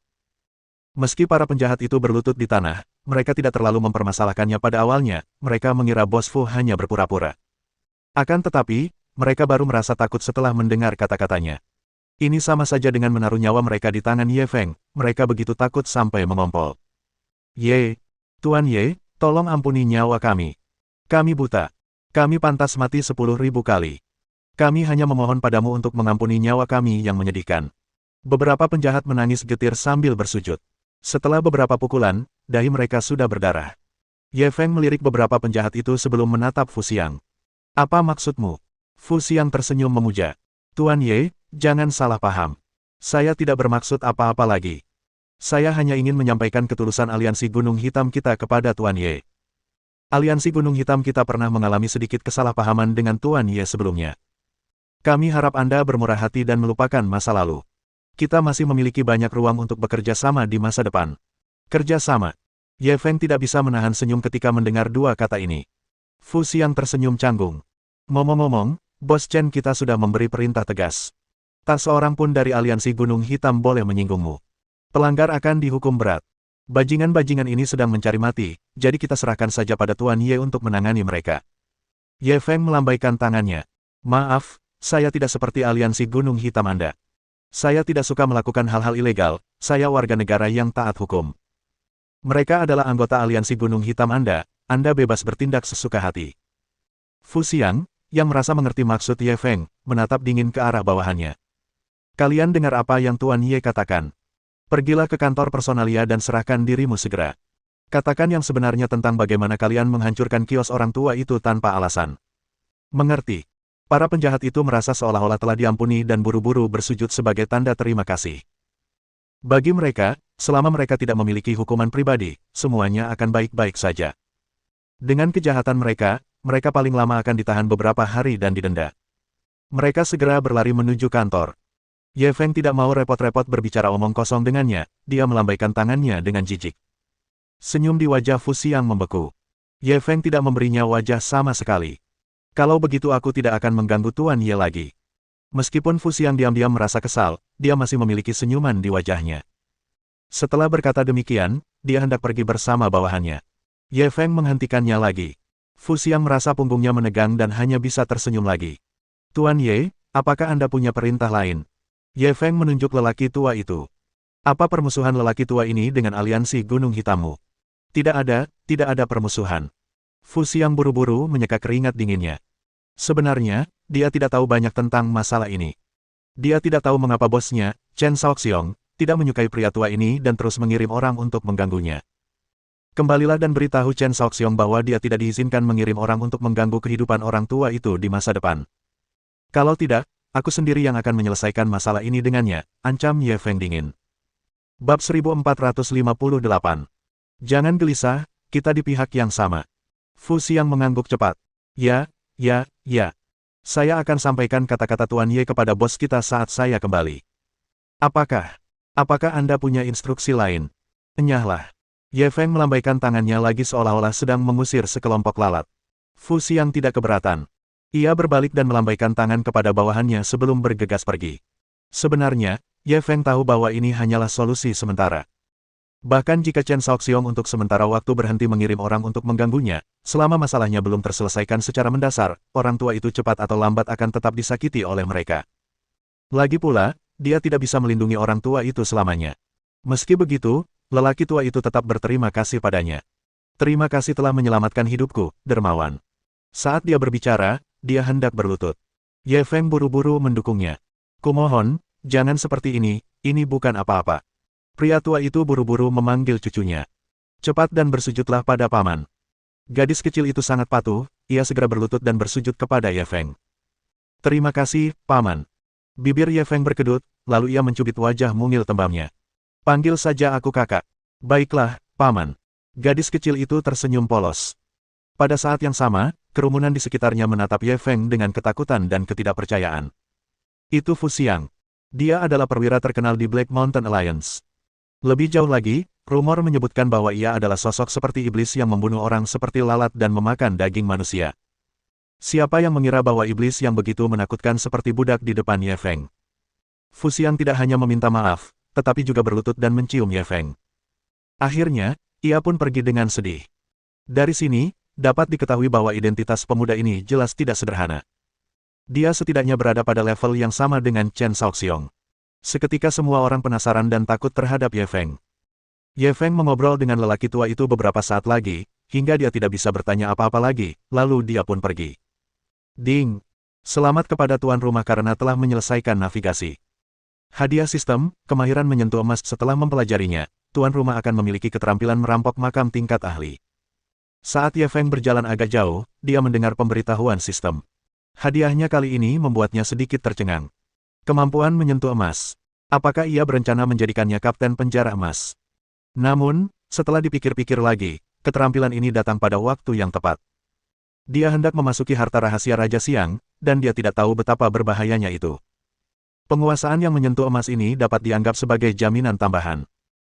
Meski para penjahat itu berlutut di tanah, mereka tidak terlalu mempermasalahkannya pada awalnya, mereka mengira Bos Fu hanya berpura-pura. Akan tetapi, mereka baru merasa takut setelah mendengar kata-katanya. Ini sama saja dengan menaruh nyawa mereka di tangan Ye Feng, mereka begitu takut sampai mengompol. Ye, Tuan Ye, tolong ampuni nyawa kami. Kami buta. Kami pantas mati 10.000 kali. Kami hanya memohon padamu untuk mengampuni nyawa kami yang menyedihkan. Beberapa penjahat menangis getir sambil bersujud. Setelah beberapa pukulan, dahi mereka sudah berdarah. Ye Feng melirik beberapa penjahat itu sebelum menatap Fu Xiang. Apa maksudmu? Fu Xiang tersenyum memuja. Tuan Ye, jangan salah paham. Saya tidak bermaksud apa-apa lagi. Saya hanya ingin menyampaikan ketulusan aliansi Gunung Hitam kita kepada Tuan Ye. Aliansi Gunung Hitam kita pernah mengalami sedikit kesalahpahaman dengan Tuan Ye sebelumnya. Kami harap Anda bermurah hati dan melupakan masa lalu. Kita masih memiliki banyak ruang untuk bekerja sama di masa depan. Kerja sama. Ye Feng tidak bisa menahan senyum ketika mendengar dua kata ini. Fu Xiang tersenyum canggung. Ngomong-ngomong, Bos Chen kita sudah memberi perintah tegas. Tak seorang pun dari aliansi Gunung Hitam boleh menyinggungmu. Pelanggar akan dihukum berat. Bajingan-bajingan ini sedang mencari mati, jadi kita serahkan saja pada Tuan Ye untuk menangani mereka. Ye Feng melambaikan tangannya. Maaf, saya tidak seperti aliansi Gunung Hitam Anda. Saya tidak suka melakukan hal-hal ilegal, saya warga negara yang taat hukum. Mereka adalah anggota aliansi Gunung Hitam Anda bebas bertindak sesuka hati. Fu Xiang, yang merasa mengerti maksud Ye Feng, menatap dingin ke arah bawahannya. Kalian dengar apa yang Tuan Ye katakan? Pergilah ke kantor personalia dan serahkan dirimu segera. Katakan yang sebenarnya tentang bagaimana kalian menghancurkan kios orang tua itu tanpa alasan. Mengerti. Para penjahat itu merasa seolah-olah telah diampuni dan buru-buru bersujud sebagai tanda terima kasih. Bagi mereka, selama mereka tidak memiliki hukuman pribadi, semuanya akan baik-baik saja. Dengan kejahatan mereka, mereka paling lama akan ditahan beberapa hari dan didenda. Mereka segera berlari menuju kantor. Ye Feng tidak mau repot-repot berbicara omong kosong dengannya, dia melambaikan tangannya dengan jijik. Senyum di wajah Fu Xiang membeku. Ye Feng tidak memberinya wajah sama sekali. Kalau begitu aku tidak akan mengganggu Tuan Ye lagi. Meskipun Fu Xiang diam-diam merasa kesal, dia masih memiliki senyuman di wajahnya. Setelah berkata demikian, dia hendak pergi bersama bawahannya. Ye Feng menghentikannya lagi. Fu Xiang merasa punggungnya menegang dan hanya bisa tersenyum lagi. Tuan Ye, apakah Anda punya perintah lain? Ye Feng menunjuk lelaki tua itu. Apa permusuhan lelaki tua ini dengan aliansi Gunung Hitammu? Tidak ada permusuhan. Fu Xiang buru-buru menyeka keringat dinginnya. Sebenarnya, dia tidak tahu banyak tentang masalah ini. Dia tidak tahu mengapa bosnya, Chen Shaoxiong, tidak menyukai pria tua ini dan terus mengirim orang untuk mengganggunya. Kembalilah dan beritahu Chen Shaoxiong bahwa dia tidak diizinkan mengirim orang untuk mengganggu kehidupan orang tua itu di masa depan. Kalau tidak, aku sendiri yang akan menyelesaikan masalah ini dengannya, ancam Ye Feng dingin. Bab 1458. Jangan gelisah, kita di pihak yang sama. Fu Xiang mengangguk cepat. Ya. Saya akan sampaikan kata-kata Tuan Ye kepada bos kita saat saya kembali. Apakah Anda punya instruksi lain? Enyahlah. Ye Feng melambaikan tangannya lagi seolah-olah sedang mengusir sekelompok lalat. Fu Xiang tidak keberatan. Ia berbalik dan melambaikan tangan kepada bawahannya sebelum bergegas pergi. Sebenarnya, Ye Feng tahu bahwa ini hanyalah solusi sementara. Bahkan jika Chen Shaoxiong untuk sementara waktu berhenti mengirim orang untuk mengganggunya, selama masalahnya belum terselesaikan secara mendasar, orang tua itu cepat atau lambat akan tetap disakiti oleh mereka. Lagi pula, dia tidak bisa melindungi orang tua itu selamanya. Meski begitu, lelaki tua itu tetap berterima kasih padanya. Terima kasih telah menyelamatkan hidupku, dermawan. Saat dia berbicara, dia hendak berlutut. Ye Feng buru-buru mendukungnya. Kumohon, jangan seperti ini bukan apa-apa. Pria tua itu buru-buru memanggil cucunya. Cepat dan bersujudlah pada paman. Gadis kecil itu sangat patuh, ia segera berlutut dan bersujud kepada Ye Feng. Terima kasih, paman. Bibir Ye Feng berkedut, lalu ia mencubit wajah mungil tembamnya. Panggil saja aku kakak. Baiklah, paman. Gadis kecil itu tersenyum polos. Pada saat yang sama, kerumunan di sekitarnya menatap Ye Feng dengan ketakutan dan ketidakpercayaan. Itu Fu Xiang. Dia adalah perwira terkenal di Black Mountain Alliance. Lebih jauh lagi, rumor menyebutkan bahwa ia adalah sosok seperti iblis yang membunuh orang seperti lalat dan memakan daging manusia. Siapa yang mengira bahwa iblis yang begitu menakutkan seperti budak di depan Ye Feng? Fu Xiang tidak hanya meminta maaf, tetapi juga berlutut dan mencium Ye Feng. Akhirnya, ia pun pergi dengan sedih. Dari sini, dapat diketahui bahwa identitas pemuda ini jelas tidak sederhana. Dia setidaknya berada pada level yang sama dengan Chen Shaoxiong. Seketika semua orang penasaran dan takut terhadap Ye Feng. Ye Feng mengobrol dengan lelaki tua itu beberapa saat lagi, hingga dia tidak bisa bertanya apa-apa lagi, lalu dia pun pergi. Ding! Selamat kepada tuan rumah karena telah menyelesaikan navigasi. Hadiah sistem, kemahiran menyentuh emas setelah mempelajarinya, tuan rumah akan memiliki keterampilan merampok makam tingkat ahli. Saat Ye Feng berjalan agak jauh, dia mendengar pemberitahuan sistem. Hadiahnya kali ini membuatnya sedikit tercengang. Kemampuan menyentuh emas. Apakah ia berencana menjadikannya kapten penjara emas? Namun, setelah dipikir-pikir lagi, keterampilan ini datang pada waktu yang tepat. Dia hendak memasuki harta rahasia Raja Siang, dan dia tidak tahu betapa berbahayanya itu. Penguasaan yang menyentuh emas ini dapat dianggap sebagai jaminan tambahan.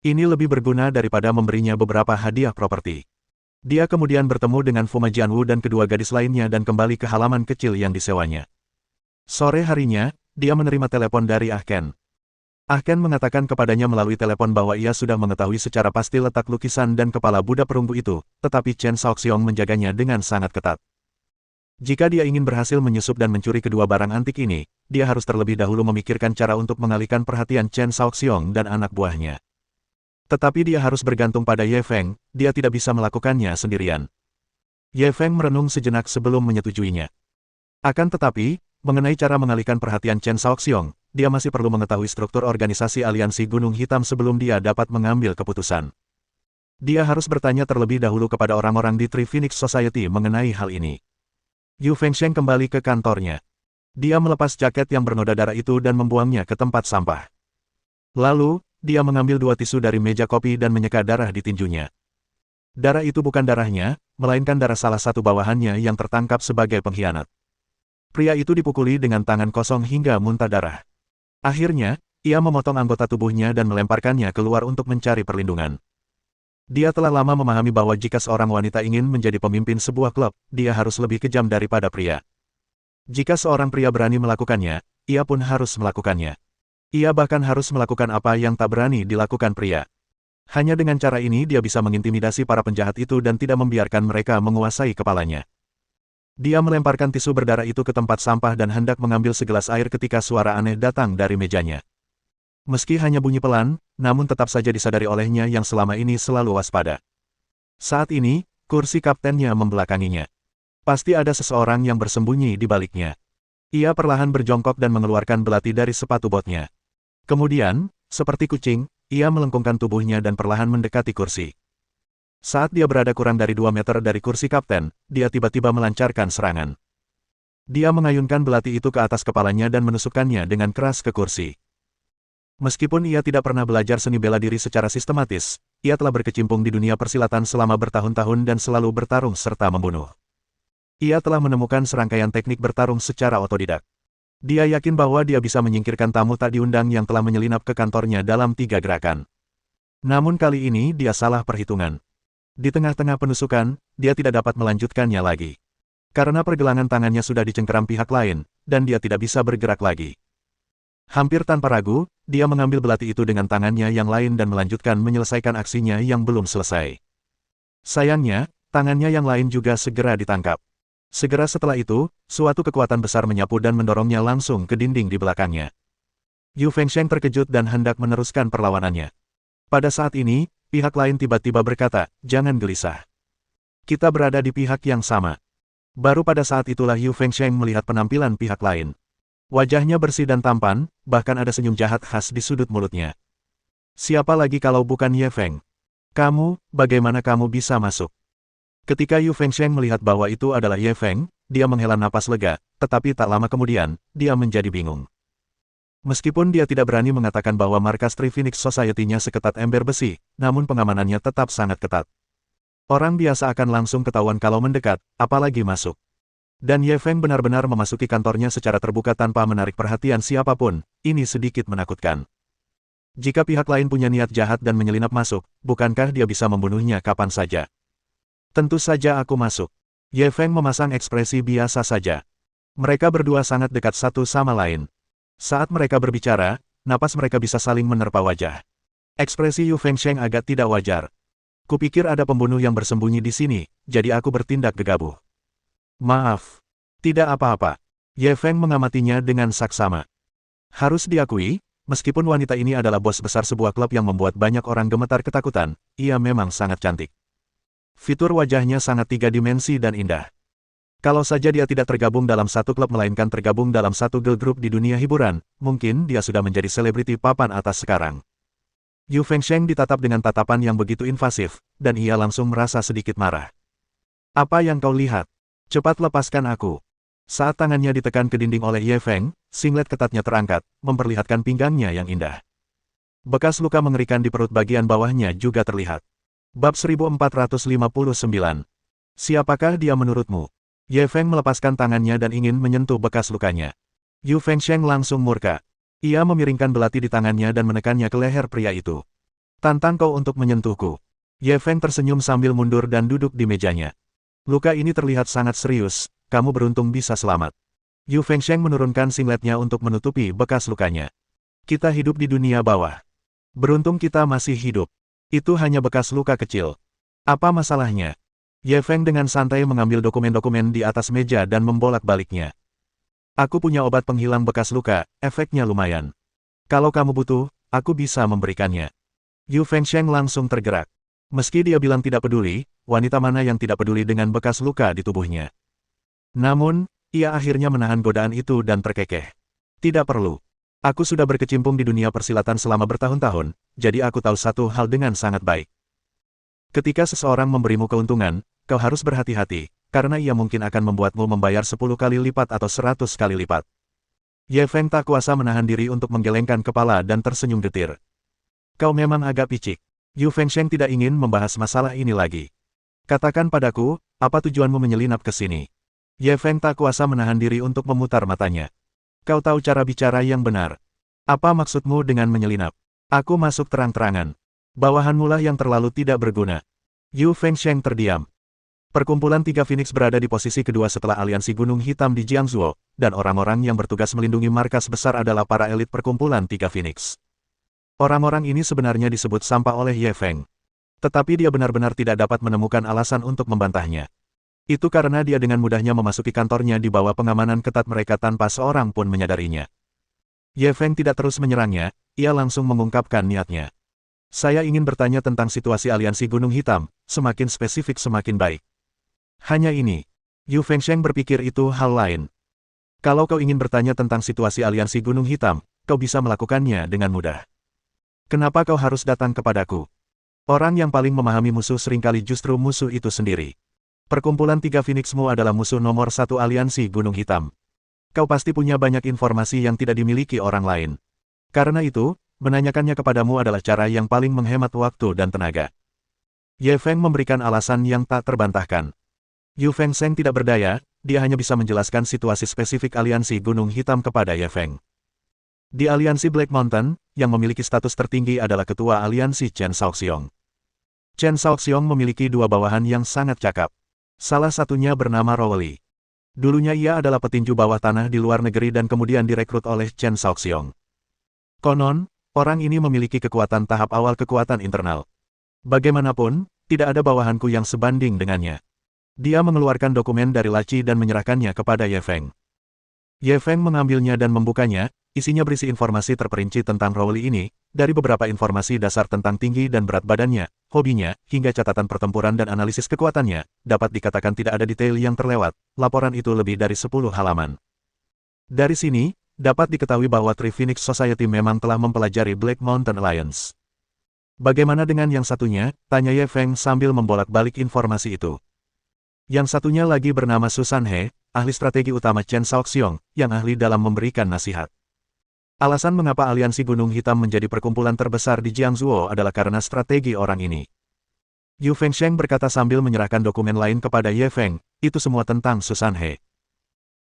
Ini lebih berguna daripada memberinya beberapa hadiah properti. Dia kemudian bertemu dengan Fuma Jianwu dan kedua gadis lainnya dan kembali ke halaman kecil yang disewanya. Sore harinya, dia menerima telepon dari Ah Ken. Ah Ken mengatakan kepadanya melalui telepon bahwa ia sudah mengetahui secara pasti letak lukisan dan kepala Buddha perunggu itu, tetapi Chen Shaoxiong menjaganya dengan sangat ketat. Jika dia ingin berhasil menyusup dan mencuri kedua barang antik ini, dia harus terlebih dahulu memikirkan cara untuk mengalihkan perhatian Chen Shaoxiong dan anak buahnya. Tetapi dia harus bergantung pada Ye Feng, dia tidak bisa melakukannya sendirian. Ye Feng merenung sejenak sebelum menyetujuinya. Akan tetapi, mengenai cara mengalihkan perhatian Chen Shaoxiong, dia masih perlu mengetahui struktur organisasi aliansi Gunung Hitam sebelum dia dapat mengambil keputusan. Dia harus bertanya terlebih dahulu kepada orang-orang di Three Phoenix Society mengenai hal ini. Yu Fengsheng kembali ke kantornya. Dia melepas jaket yang bernoda darah itu dan membuangnya ke tempat sampah. Lalu, dia mengambil 2 tisu dari meja kopi dan menyeka darah di tinjunya. Darah itu bukan darahnya, melainkan darah salah satu bawahannya yang tertangkap sebagai pengkhianat. Pria itu dipukuli dengan tangan kosong hingga muntah darah. Akhirnya, ia memotong anggota tubuhnya dan melemparkannya keluar untuk mencari perlindungan. Dia telah lama memahami bahwa jika seorang wanita ingin menjadi pemimpin sebuah klub, dia harus lebih kejam daripada pria. Jika seorang pria berani melakukannya, ia pun harus melakukannya. Ia bahkan harus melakukan apa yang tak berani dilakukan pria. Hanya dengan cara ini dia bisa mengintimidasi para penjahat itu dan tidak membiarkan mereka menguasai kepalanya. Dia melemparkan tisu berdarah itu ke tempat sampah dan hendak mengambil segelas air ketika suara aneh datang dari mejanya. Meski hanya bunyi pelan, namun tetap saja disadari olehnya yang selama ini selalu waspada. Saat ini, kursi kaptennya membelakanginya. Pasti ada seseorang yang bersembunyi di baliknya. Ia perlahan berjongkok dan mengeluarkan belati dari sepatu botnya. Kemudian, seperti kucing, ia melengkungkan tubuhnya dan perlahan mendekati kursi. Saat dia berada kurang dari 2 meter dari kursi kapten, dia tiba-tiba melancarkan serangan. Dia mengayunkan belati itu ke atas kepalanya dan menusukkannya dengan keras ke kursi. Meskipun ia tidak pernah belajar seni bela diri secara sistematis, ia telah berkecimpung di dunia persilatan selama bertahun-tahun dan selalu bertarung serta membunuh. Ia telah menemukan serangkaian teknik bertarung secara otodidak. Dia yakin bahwa dia bisa menyingkirkan tamu tak diundang yang telah menyelinap ke kantornya dalam 3 gerakan. Namun kali ini dia salah perhitungan. Di tengah-tengah penusukan, dia tidak dapat melanjutkannya lagi. Karena pergelangan tangannya sudah dicengkeram pihak lain, dan dia tidak bisa bergerak lagi. Hampir tanpa ragu, dia mengambil belati itu dengan tangannya yang lain dan melanjutkan menyelesaikan aksinya yang belum selesai. Sayangnya, tangannya yang lain juga segera ditangkap. Segera setelah itu, suatu kekuatan besar menyapu dan mendorongnya langsung ke dinding di belakangnya. Yu Fengsheng terkejut dan hendak meneruskan perlawanannya. Pada saat ini, pihak lain tiba-tiba berkata, "Jangan gelisah. Kita berada di pihak yang sama." Baru pada saat itulah Yu Fengsheng melihat penampilan pihak lain. Wajahnya bersih dan tampan, bahkan ada senyum jahat khas di sudut mulutnya. Siapa lagi kalau bukan Ye Feng? Kamu, bagaimana kamu bisa masuk? Ketika Yu Fengsheng melihat bahwa itu adalah Ye Feng, dia menghela napas lega, tetapi tak lama kemudian, dia menjadi bingung. Meskipun dia tidak berani mengatakan bahwa markas Three Phoenix Society-nya seketat ember besi, namun pengamanannya tetap sangat ketat. Orang biasa akan langsung ketahuan kalau mendekat, apalagi masuk. Dan Ye Feng benar-benar memasuki kantornya secara terbuka tanpa menarik perhatian siapapun, ini sedikit menakutkan. Jika pihak lain punya niat jahat dan menyelinap masuk, bukankah dia bisa membunuhnya kapan saja? Tentu saja aku masuk. Ye Feng memasang ekspresi biasa saja. Mereka berdua sangat dekat satu sama lain. Saat mereka berbicara, napas mereka bisa saling menerpa wajah. Ekspresi Yu Fengsheng agak tidak wajar. Kupikir ada pembunuh yang bersembunyi di sini, jadi aku bertindak gegabah. Maaf. Tidak apa-apa. Ye Feng mengamatinya dengan saksama. Harus diakui, Meskipun wanita ini adalah bos besar sebuah klub yang membuat banyak orang gemetar ketakutan, ia memang sangat cantik. Fitur wajahnya sangat tiga dimensi dan indah. Kalau saja dia tidak tergabung dalam satu klub melainkan tergabung dalam satu girl group di dunia hiburan, mungkin dia sudah menjadi selebriti papan atas sekarang. Yu Fengsheng ditatap dengan tatapan yang begitu invasif, dan ia langsung merasa sedikit marah. Apa yang kau lihat? Cepat lepaskan aku. Saat tangannya ditekan ke dinding oleh Ye Feng, singlet ketatnya terangkat, memperlihatkan pinggangnya yang indah. Bekas luka mengerikan di perut bagian bawahnya juga terlihat. Bab 1459. Siapakah dia menurutmu? Ye Feng melepaskan tangannya dan ingin menyentuh bekas lukanya. Yu Fengsheng langsung murka. Ia memiringkan belati di tangannya dan menekannya ke leher pria itu. Tantang kau untuk menyentuhku. Ye Feng tersenyum sambil mundur dan duduk di mejanya. Luka ini terlihat sangat serius, kamu beruntung bisa selamat. Yu Fengsheng menurunkan singletnya untuk menutupi bekas lukanya. Kita hidup di dunia bawah. Beruntung kita masih hidup. Itu hanya bekas luka kecil. Apa masalahnya? Ye Feng dengan santai mengambil dokumen-dokumen di atas meja dan membolak-baliknya. Aku punya obat penghilang bekas luka, efeknya lumayan. Kalau kamu butuh, aku bisa memberikannya. Yu Fengsheng langsung tergerak. Meski dia bilang tidak peduli, wanita mana yang tidak peduli dengan bekas luka di tubuhnya. Namun, ia akhirnya menahan godaan itu dan terkekeh. Tidak perlu. Aku sudah berkecimpung di dunia persilatan selama bertahun-tahun, jadi aku tahu satu hal dengan sangat baik. Ketika seseorang memberimu keuntungan, kau harus berhati-hati, karena ia mungkin akan membuatmu membayar 10 kali lipat atau 100 kali lipat. Ye Feng tak kuasa menahan diri untuk menggelengkan kepala dan tersenyum getir. Kau memang agak picik. Yu Fengsheng tidak ingin membahas masalah ini lagi. Katakan padaku, apa tujuanmu menyelinap ke sini? Ye Feng tak kuasa menahan diri untuk memutar matanya. Kau tahu cara bicara yang benar. Apa maksudmu dengan menyelinap? Aku masuk terang-terangan. Bawahanmu lah yang terlalu tidak berguna. Yu Fengsheng terdiam. Perkumpulan Tiga Phoenix berada di posisi kedua setelah aliansi Gunung Hitam di Jiangzuo, dan orang-orang yang bertugas melindungi markas besar adalah para elit perkumpulan Tiga Phoenix. Orang-orang ini sebenarnya disebut sampah oleh Ye Feng. Tetapi dia benar-benar tidak dapat menemukan alasan untuk membantahnya. Itu karena dia dengan mudahnya memasuki kantornya di bawah pengamanan ketat mereka tanpa seorang pun menyadarinya. Ye Feng tidak terus menyerangnya, ia langsung mengungkapkan niatnya. Saya ingin bertanya tentang situasi aliansi Gunung Hitam, semakin spesifik semakin baik. Hanya ini. Yu Fengsheng berpikir itu hal lain. Kalau kau ingin bertanya tentang situasi aliansi Gunung Hitam, kau bisa melakukannya dengan mudah. Kenapa kau harus datang kepadaku? Orang yang paling memahami musuh seringkali justru musuh itu sendiri. Perkumpulan Tiga Phoenixmu adalah musuh nomor satu aliansi Gunung Hitam. Kau pasti punya banyak informasi yang tidak dimiliki orang lain. Karena itu, menanyakannya kepadamu adalah cara yang paling menghemat waktu dan tenaga. Ye Feng memberikan alasan yang tak terbantahkan. Yu Fengsheng tidak berdaya, dia hanya bisa menjelaskan situasi spesifik aliansi Gunung Hitam kepada Ye Feng. Di aliansi Black Mountain, yang memiliki status tertinggi adalah ketua aliansi Chen Shaoxiong. Chen Shaoxiong memiliki dua bawahan yang sangat cakap. Salah satunya bernama Rowley. Dulunya ia adalah petinju bawah tanah di luar negeri dan kemudian direkrut oleh Chen Shaoxiong. Konon, orang ini memiliki kekuatan tahap awal kekuatan internal. Bagaimanapun, tidak ada bawahanku yang sebanding dengannya. Dia mengeluarkan dokumen dari laci dan menyerahkannya kepada Ye Feng. Ye Feng mengambilnya dan membukanya, isinya berisi informasi terperinci tentang Rowley ini, dari beberapa informasi dasar tentang tinggi dan berat badannya, hobinya, hingga catatan pertempuran dan analisis kekuatannya, dapat dikatakan tidak ada detail yang terlewat, laporan itu lebih dari 10 halaman. Dari sini, dapat diketahui bahwa Three Phoenix Society memang telah mempelajari Black Mountain Alliance. Bagaimana dengan yang satunya? Tanya Ye Feng sambil membolak-balik informasi itu. Yang satunya lagi bernama Susan He, ahli strategi utama Chen Shaoxiong, yang ahli dalam memberikan nasihat. Alasan mengapa aliansi Gunung Hitam menjadi perkumpulan terbesar di Jiangzuo adalah karena strategi orang ini. Yu Fengsheng berkata sambil menyerahkan dokumen lain kepada Ye Feng, itu semua tentang Susan He.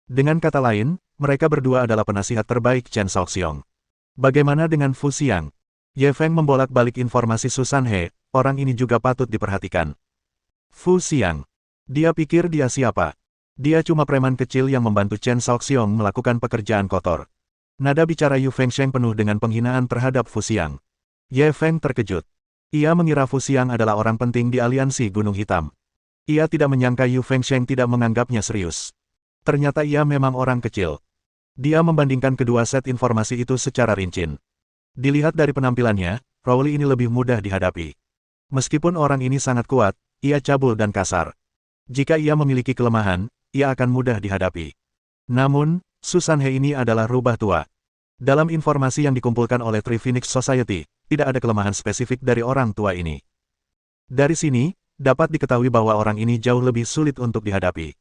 Dengan kata lain, mereka berdua adalah penasihat terbaik Chen Shaoxiong. Bagaimana dengan Fu Xiang? Ye Feng membolak-balik informasi Susan He, orang ini juga patut diperhatikan. Fu Xiang. Dia pikir dia siapa? Dia cuma preman kecil yang membantu Chen Shaoxiong melakukan pekerjaan kotor. Nada bicara Yu Fengsheng penuh dengan penghinaan terhadap Fu Xiang. Ye Feng terkejut. Ia mengira Fu Xiang adalah orang penting di aliansi Gunung Hitam. Ia tidak menyangka Yu Fengsheng tidak menganggapnya serius. Ternyata ia memang orang kecil. Dia membandingkan kedua set informasi itu secara rinci. Dilihat dari penampilannya, Rowley ini lebih mudah dihadapi. Meskipun orang ini sangat kuat, ia cabul dan kasar. Jika ia memiliki kelemahan, ia akan mudah dihadapi. Namun, Susan He ini adalah rubah tua. Dalam informasi yang dikumpulkan oleh Three Phoenix Society, tidak ada kelemahan spesifik dari orang tua ini. Dari sini, dapat diketahui bahwa orang ini jauh lebih sulit untuk dihadapi.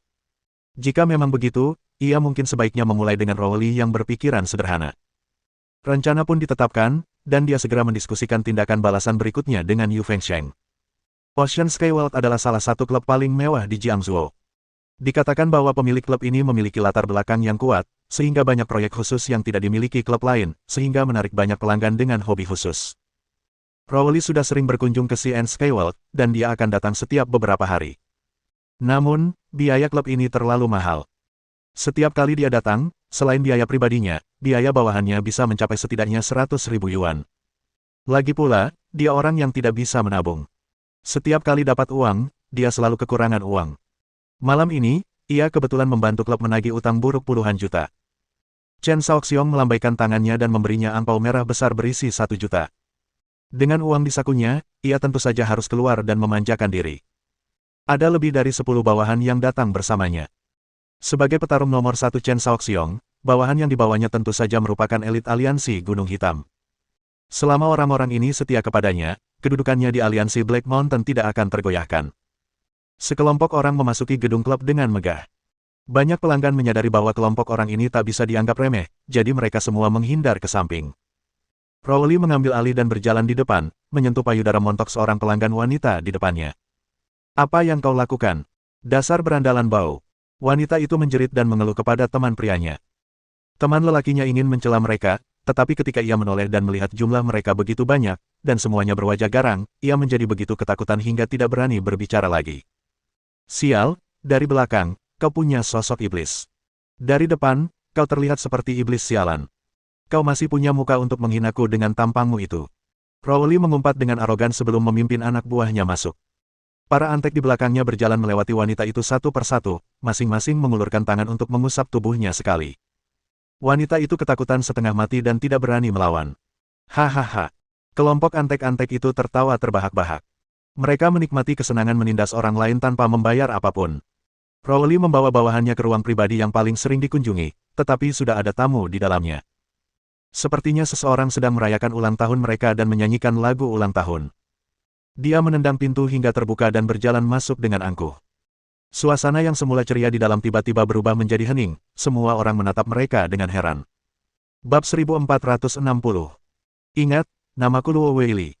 Jika memang begitu, ia mungkin sebaiknya memulai dengan Rowley yang berpikiran sederhana. Rencana pun ditetapkan, dan dia segera mendiskusikan tindakan balasan berikutnya dengan Yu Fengsheng. Ocean Skyworld adalah salah satu klub paling mewah di Jiangsu. Dikatakan bahwa pemilik klub ini memiliki latar belakang yang kuat, sehingga banyak proyek khusus yang tidak dimiliki klub lain, sehingga menarik banyak pelanggan dengan hobi khusus. Rowley sudah sering berkunjung ke CN Skyworld, dan dia akan datang setiap beberapa hari. Namun, biaya klub ini terlalu mahal. Setiap kali dia datang, selain biaya pribadinya, biaya bawahannya bisa mencapai setidaknya 100.000 yuan. Lagi pula, dia orang yang tidak bisa menabung. Setiap kali dapat uang, dia selalu kekurangan uang. Malam ini, ia kebetulan membantu klub menagih utang buruk puluhan juta. Chen Shaoxiong melambaikan tangannya dan memberinya angpau merah besar berisi 1 juta. Dengan uang di sakunya, ia tentu saja harus keluar dan memanjakan diri. Ada lebih dari 10 bawahan yang datang bersamanya. Sebagai petarung nomor 1 Chen Shaoxiong, bawahan yang dibawanya tentu saja merupakan elit aliansi Gunung Hitam. Selama orang-orang ini setia kepadanya, kedudukannya di aliansi Black Mountain tidak akan tergoyahkan. Sekelompok orang memasuki gedung klub dengan megah. Banyak pelanggan menyadari bahwa kelompok orang ini tak bisa dianggap remeh, jadi mereka semua menghindar ke samping. Rowley mengambil alih dan berjalan di depan, menyentuh payudara montok seorang pelanggan wanita di depannya. "Apa yang kau lakukan? Dasar berandalan bau." Wanita itu menjerit dan mengeluh kepada teman prianya. Teman lelakinya ingin mencela mereka, tetapi ketika ia menoleh dan melihat jumlah mereka begitu banyak, dan semuanya berwajah garang, ia menjadi begitu ketakutan hingga tidak berani berbicara lagi. "Sial, dari belakang, kau punya sosok iblis. Dari depan, kau terlihat seperti iblis sialan. Kau masih punya muka untuk menghinaku dengan tampangmu itu." Rowley mengumpat dengan arogan sebelum memimpin anak buahnya masuk. Para antek di belakangnya berjalan melewati wanita itu satu persatu, masing-masing mengulurkan tangan untuk mengusap tubuhnya sekali. Wanita itu ketakutan setengah mati dan tidak berani melawan. Hahaha. Kelompok antek-antek itu tertawa terbahak-bahak. Mereka menikmati kesenangan menindas orang lain tanpa membayar apapun. Rowley membawa bawahannya ke ruang pribadi yang paling sering dikunjungi, tetapi sudah ada tamu di dalamnya. Sepertinya seseorang sedang merayakan ulang tahun mereka dan menyanyikan lagu ulang tahun. Dia menendang pintu hingga terbuka dan berjalan masuk dengan angkuh. Suasana yang semula ceria di dalam tiba-tiba berubah menjadi hening, semua orang menatap mereka dengan heran. Bab 1460. Ingat, namaku Luo Weili.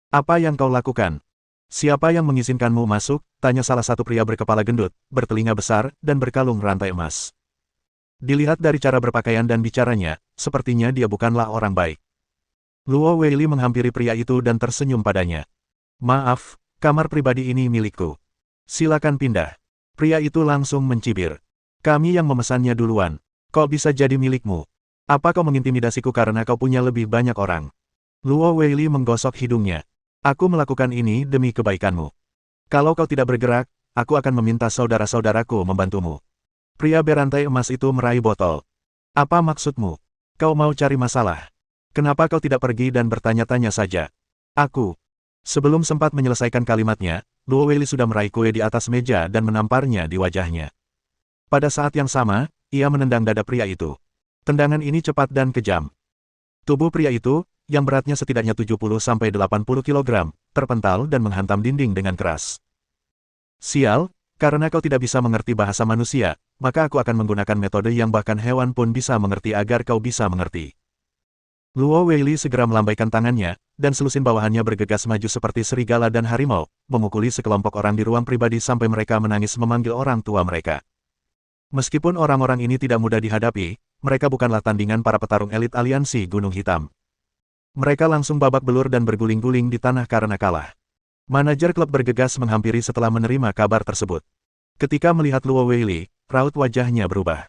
Apa yang kau lakukan? Siapa yang mengizinkanmu masuk? Tanya salah satu pria berkepala gendut, bertelinga besar, dan berkalung rantai emas. Dilihat dari cara berpakaian dan bicaranya, sepertinya dia bukanlah orang baik. Luo Weili menghampiri pria itu dan tersenyum padanya. "Maaf, kamar pribadi ini milikku. Silakan pindah." Pria itu langsung mencibir. "Kami yang memesannya duluan. Kok bisa jadi milikmu? Apa kau mengintimidasiku karena kau punya lebih banyak orang?" Luo Weili menggosok hidungnya. "Aku melakukan ini demi kebaikanmu. Kalau kau tidak bergerak, aku akan meminta saudara-saudaraku membantumu." Pria berantai emas itu meraih botol. "Apa maksudmu? Kau mau cari masalah? Kenapa kau tidak pergi dan bertanya-tanya saja?" "Aku..." Sebelum sempat menyelesaikan kalimatnya, Luo Weili sudah meraih kue di atas meja dan menamparnya di wajahnya. Pada saat yang sama, ia menendang dada pria itu. Tendangan ini cepat dan kejam. Tubuh pria itu, yang beratnya setidaknya 70–80 kg, terpental dan menghantam dinding dengan keras. "Sial, karena kau tidak bisa mengerti bahasa manusia, maka aku akan menggunakan metode yang bahkan hewan pun bisa mengerti agar kau bisa mengerti." Luo Weili segera melambaikan tangannya, dan selusin bawahannya bergegas maju seperti serigala dan harimau, memukuli sekelompok orang di ruang pribadi sampai mereka menangis memanggil orang tua mereka. Meskipun orang-orang ini tidak mudah dihadapi, mereka bukanlah tandingan para petarung elit aliansi Gunung Hitam. Mereka langsung babak belur dan berguling-guling di tanah karena kalah. Manajer klub bergegas menghampiri setelah menerima kabar tersebut. Ketika melihat Luo Weili, raut wajahnya berubah.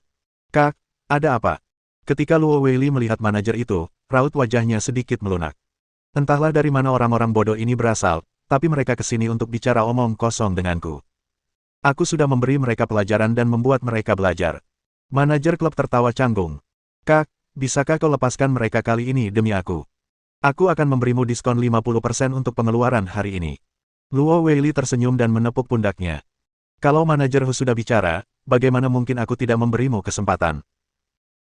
"Kak, ada apa?" Ketika Luo Weili melihat manajer itu, raut wajahnya sedikit melunak. "Entahlah dari mana orang-orang bodoh ini berasal, tapi mereka kesini untuk bicara omong kosong denganku. Aku sudah memberi mereka pelajaran dan membuat mereka belajar." Manajer klub tertawa canggung. "Kak, bisakah kau lepaskan mereka kali ini demi aku? Aku akan memberimu diskon 50% untuk pengeluaran hari ini. Luo Weili tersenyum dan menepuk pundaknya. Kalau manajer Hu sudah bicara, bagaimana mungkin aku tidak memberimu kesempatan?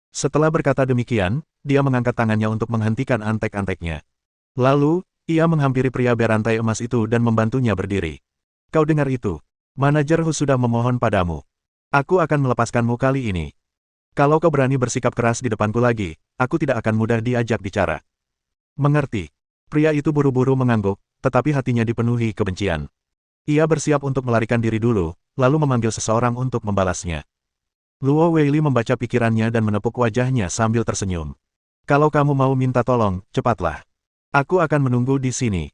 Setelah berkata demikian, dia mengangkat tangannya untuk menghentikan antek-anteknya. Lalu, ia menghampiri pria berantai emas itu dan membantunya berdiri. Kau dengar itu? Manajer Hu sudah memohon padamu. Aku akan melepaskanmu kali ini. Kalau kau berani bersikap keras di depanku lagi, aku tidak akan mudah diajak bicara. Mengerti. Pria itu buru-buru mengangguk, tetapi hatinya dipenuhi kebencian. Ia bersiap untuk melarikan diri dulu, lalu memanggil seseorang untuk membalasnya. Luo Weili membaca pikirannya dan menepuk wajahnya sambil tersenyum. Kalau kamu mau minta tolong, cepatlah. Aku akan menunggu di sini.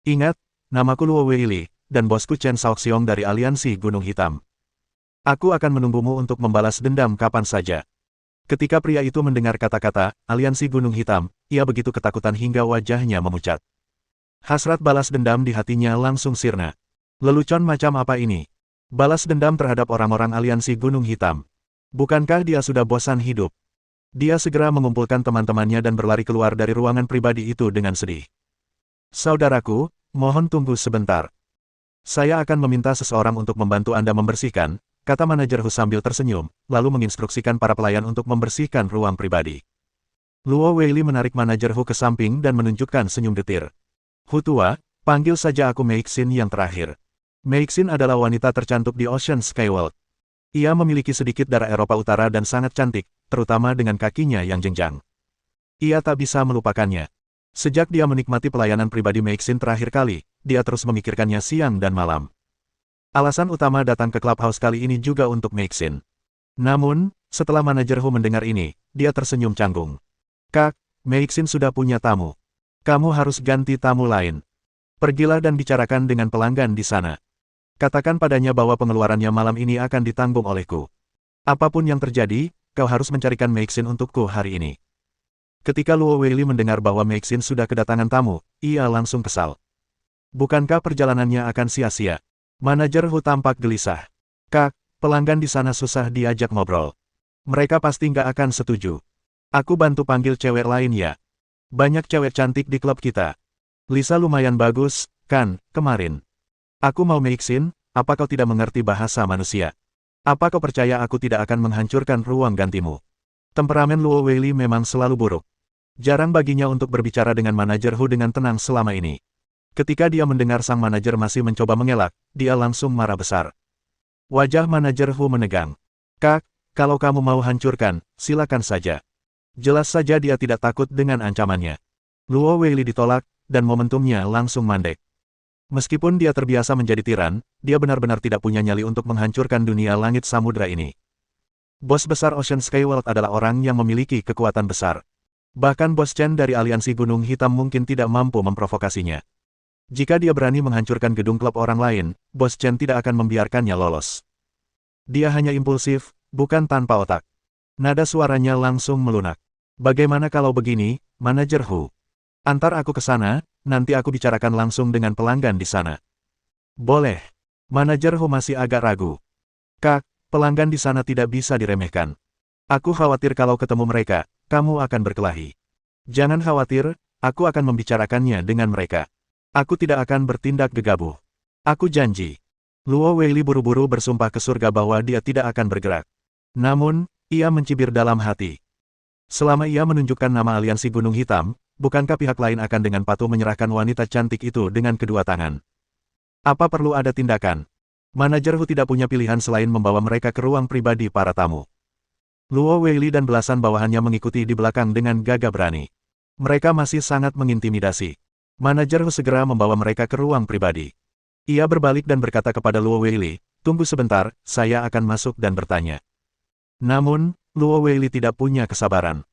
Ingat, namaku Luo Weili, dan bosku Chen Shaoxiong dari Aliansi Gunung Hitam. Aku akan menunggumu untuk membalas dendam kapan saja. Ketika pria itu mendengar kata-kata Aliansi Gunung Hitam, ia begitu ketakutan hingga wajahnya memucat. Hasrat balas dendam di hatinya langsung sirna. Lelucon macam apa ini? Balas dendam terhadap orang-orang Aliansi Gunung Hitam. Bukankah dia sudah bosan hidup? Dia segera mengumpulkan teman-temannya dan berlari keluar dari ruangan pribadi itu dengan sedih. Saudaraku, mohon tunggu sebentar. Saya akan meminta seseorang untuk membantu Anda membersihkan, kata manajer Hu sambil tersenyum, lalu menginstruksikan para pelayan untuk membersihkan ruang pribadi. Luo Weili menarik manajer Hu ke samping dan menunjukkan senyum getir. Hu tua, panggil saja aku Meixin yang terakhir. Meixin adalah wanita tercantik di Ocean Skyworld. Ia memiliki sedikit darah Eropa Utara dan sangat cantik, terutama dengan kakinya yang jenjang. Ia tak bisa melupakannya. Sejak dia menikmati pelayanan pribadi Meixin terakhir kali, dia terus memikirkannya siang dan malam. Alasan utama datang ke clubhouse kali ini juga untuk Meixin. Namun, setelah manajer Hu mendengar ini, dia tersenyum canggung. Kak, Meixin sudah punya tamu. Kamu harus ganti tamu lain. Pergilah dan bicarakan dengan pelanggan di sana. Katakan padanya bahwa pengeluarannya malam ini akan ditanggung olehku. Apapun yang terjadi, kau harus mencarikan Meixin untukku hari ini. Ketika Luo Weili mendengar bahwa Meixin sudah kedatangan tamu, ia langsung kesal. Bukankah perjalanannya akan sia-sia? Manajer Hu tampak gelisah. Kak, pelanggan di sana susah diajak ngobrol. Mereka pasti nggak akan setuju. Aku bantu panggil cewek lain ya. Banyak cewek cantik di klub kita. Lisa lumayan bagus, kan, kemarin. Aku mau Meixin, apa kau tidak mengerti bahasa manusia? Apa kau percaya aku tidak akan menghancurkan ruang gantimu? Temperamen Luo Weili memang selalu buruk. Jarang baginya untuk berbicara dengan manajer Hu dengan tenang selama ini. Ketika dia mendengar sang manajer masih mencoba mengelak, dia langsung marah besar. Wajah manajer Hu menegang. Kak, kalau kamu mau hancurkan, silakan saja. Jelas saja dia tidak takut dengan ancamannya. Luo Weili ditolak, dan momentumnya langsung mandek. Meskipun dia terbiasa menjadi tiran, dia benar-benar tidak punya nyali untuk menghancurkan dunia langit samudra ini. Bos besar Ocean Skyworld adalah orang yang memiliki kekuatan besar. Bahkan Bos Chen dari Aliansi Gunung Hitam mungkin tidak mampu memprovokasinya. Jika dia berani menghancurkan gedung klub orang lain, Bos Chen tidak akan membiarkannya lolos. Dia hanya impulsif, bukan tanpa otak. Nada suaranya langsung melunak. Bagaimana kalau begini, manajer Hu? Antar aku ke sana, nanti aku bicarakan langsung dengan pelanggan di sana. Boleh. Manajer Hu masih agak ragu. Kak, pelanggan di sana tidak bisa diremehkan. Aku khawatir kalau ketemu mereka, kamu akan berkelahi. Jangan khawatir, aku akan membicarakannya dengan mereka. Aku tidak akan bertindak gegabah. Aku janji. Luo Weili buru-buru bersumpah ke surga bahwa dia tidak akan bergerak. Namun, ia mencibir dalam hati. Selama ia menunjukkan nama Aliansi Gunung Hitam, bukankah pihak lain akan dengan patuh menyerahkan wanita cantik itu dengan kedua tangan? Apa perlu ada tindakan? Manajer Hu tidak punya pilihan selain membawa mereka ke ruang pribadi para tamu. Luo Weili dan belasan bawahannya mengikuti di belakang dengan gagah berani. Mereka masih sangat mengintimidasi. Manajer Hu segera membawa mereka ke ruang pribadi. Ia berbalik dan berkata kepada Luo Weili, tunggu sebentar, saya akan masuk dan bertanya. Namun, Luo Weili tidak punya kesabaran.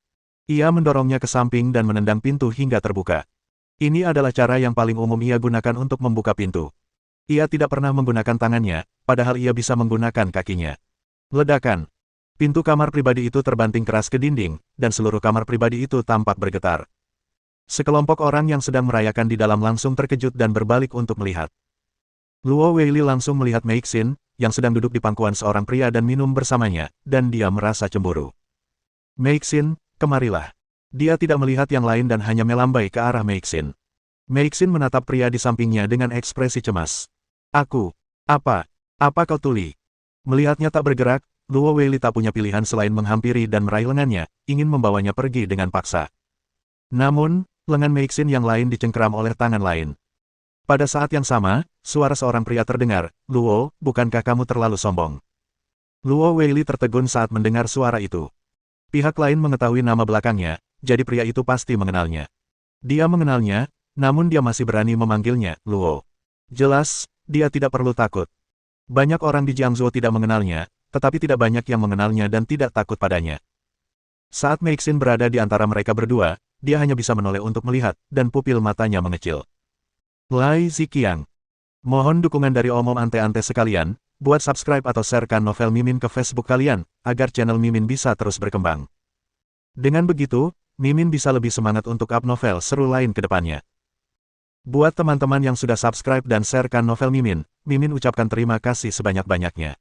Ia mendorongnya ke samping dan menendang pintu hingga terbuka. Ini adalah cara yang paling umum ia gunakan untuk membuka pintu. Ia tidak pernah menggunakan tangannya, padahal ia bisa menggunakan kakinya. Ledakan. Pintu kamar pribadi itu terbanting keras ke dinding, dan seluruh kamar pribadi itu tampak bergetar. Sekelompok orang yang sedang merayakan di dalam langsung terkejut dan berbalik untuk melihat. Luo Weili langsung melihat Meixin, yang sedang duduk di pangkuan seorang pria dan minum bersamanya, dan dia merasa cemburu. Meixin, kemarilah. Dia tidak melihat yang lain dan hanya melambai ke arah Meixin. Meixin menatap pria di sampingnya dengan ekspresi cemas. Aku. Apa? Apa kau tuli? Melihatnya tak bergerak, Luo Weili tak punya pilihan selain menghampiri dan meraih lengannya, ingin membawanya pergi dengan paksa. Namun, lengan Meixin yang lain dicengkeram oleh tangan lain. Pada saat yang sama, suara seorang pria terdengar, Luo, bukankah kamu terlalu sombong? Luo Weili tertegun saat mendengar suara itu. Pihak lain mengetahui nama belakangnya, jadi pria itu pasti mengenalnya. Dia mengenalnya, namun dia masih berani memanggilnya, Luo. Jelas, dia tidak perlu takut. Banyak orang di Jiangzhou tidak mengenalnya, tetapi tidak banyak yang mengenalnya dan tidak takut padanya. Saat Meixin berada di antara mereka berdua, dia hanya bisa menoleh untuk melihat, dan pupil matanya mengecil. Lai Ziqiang. Mohon dukungan dari omom ante-ante sekalian, buat subscribe atau sharekan novel Mimin ke Facebook kalian, agar channel Mimin bisa terus berkembang. Dengan begitu, Mimin bisa lebih semangat untuk up novel seru lain ke depannya. Buat teman-teman yang sudah subscribe dan sharekan novel Mimin, Mimin ucapkan terima kasih sebanyak-banyaknya.